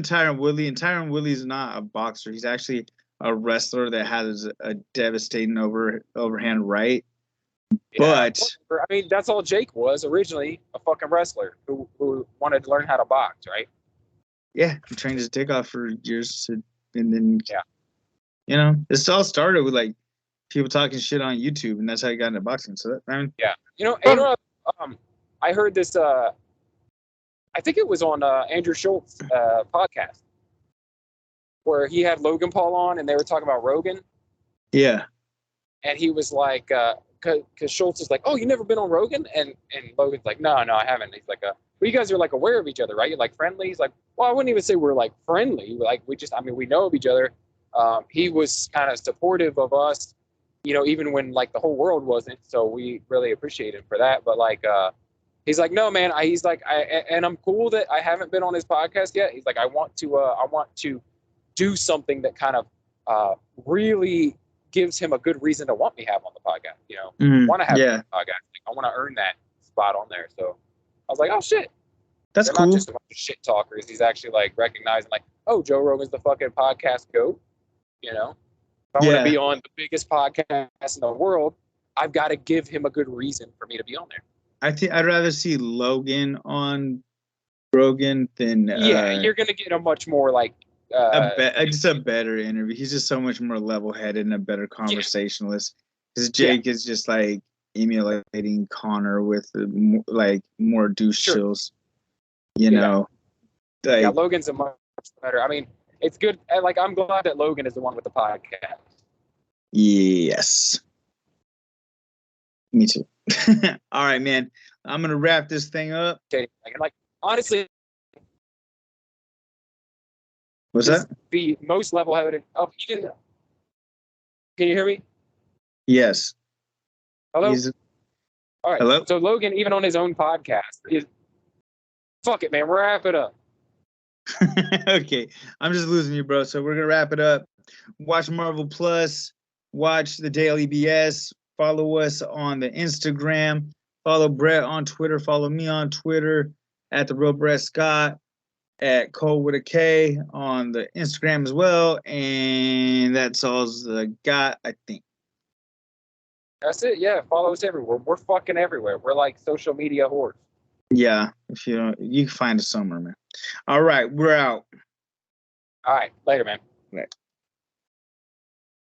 Tyron Woodley, and Tyron Woodley's not a boxer. He's actually a wrestler that has a devastating overhand right. Yeah, but I mean, that's all Jake was originally, a fucking wrestler who wanted to learn how to box, right? Yeah, he trained his dick off for years, and then this all started with like people talking shit on YouTube, and that's how he got into boxing. So I heard this. I think it was on Andrew Schultz podcast where he had Logan Paul on, and they were talking about Rogan. Yeah, and he was like, because Schultz is like, "Oh, you never been on Rogan?" And Logan's like, "No, I haven't." He's like, "But you guys are like aware of each other, right? You're like friendly." He's like, "Well, I wouldn't even say we're like friendly. Like we know of each other." He was kind of supportive of us, even when like the whole world wasn't. So we really appreciate him for that. But like, he's like, "No, man." He's like, and I'm cool that I haven't been on his podcast yet. He's like, I want to do something that kind of really gives him a good reason to want me to have on the podcast. Want to have on the podcast. I want to earn that spot on there. So I was like, oh shit, that's cool. Not just a bunch of shit talkers. He's actually like recognizing like, oh, Joe Rogan's the fucking podcast goat. If I want to be on the biggest podcast in the world, I've got to give him a good reason for me to be on there. I think I'd rather see Logan on Rogan than you're gonna get a much more like just a better interview. He's just so much more level-headed and a better conversationalist. Because Jake is just like emulating Connor with like more douche chills. Logan's a much better. I mean, it's good. Like I'm glad that Logan is the one with the podcast. Yes. Me too. All right, man. I'm gonna wrap this thing up. Okay. Like honestly. What's that? The most level-headed. Oh, can you hear me? Yes. Hello? All right. Hello? So Logan, even on his own podcast, fuck it, man. Wrap it up. Okay. I'm just losing you, bro. So we're going to wrap it up. Watch Marvel Plus. Watch the Daily BS. Follow us on the Instagram. Follow Brett on Twitter. Follow me on Twitter at the Real Brett Scott. At Cole with a K on the Instagram as well. And that's all I got, I think. That's it. Yeah. Follow us everywhere. We're fucking everywhere. We're like social media whores. Yeah. If you don't, you can find us somewhere, man. All right. We're out. All right. Later, man. Right.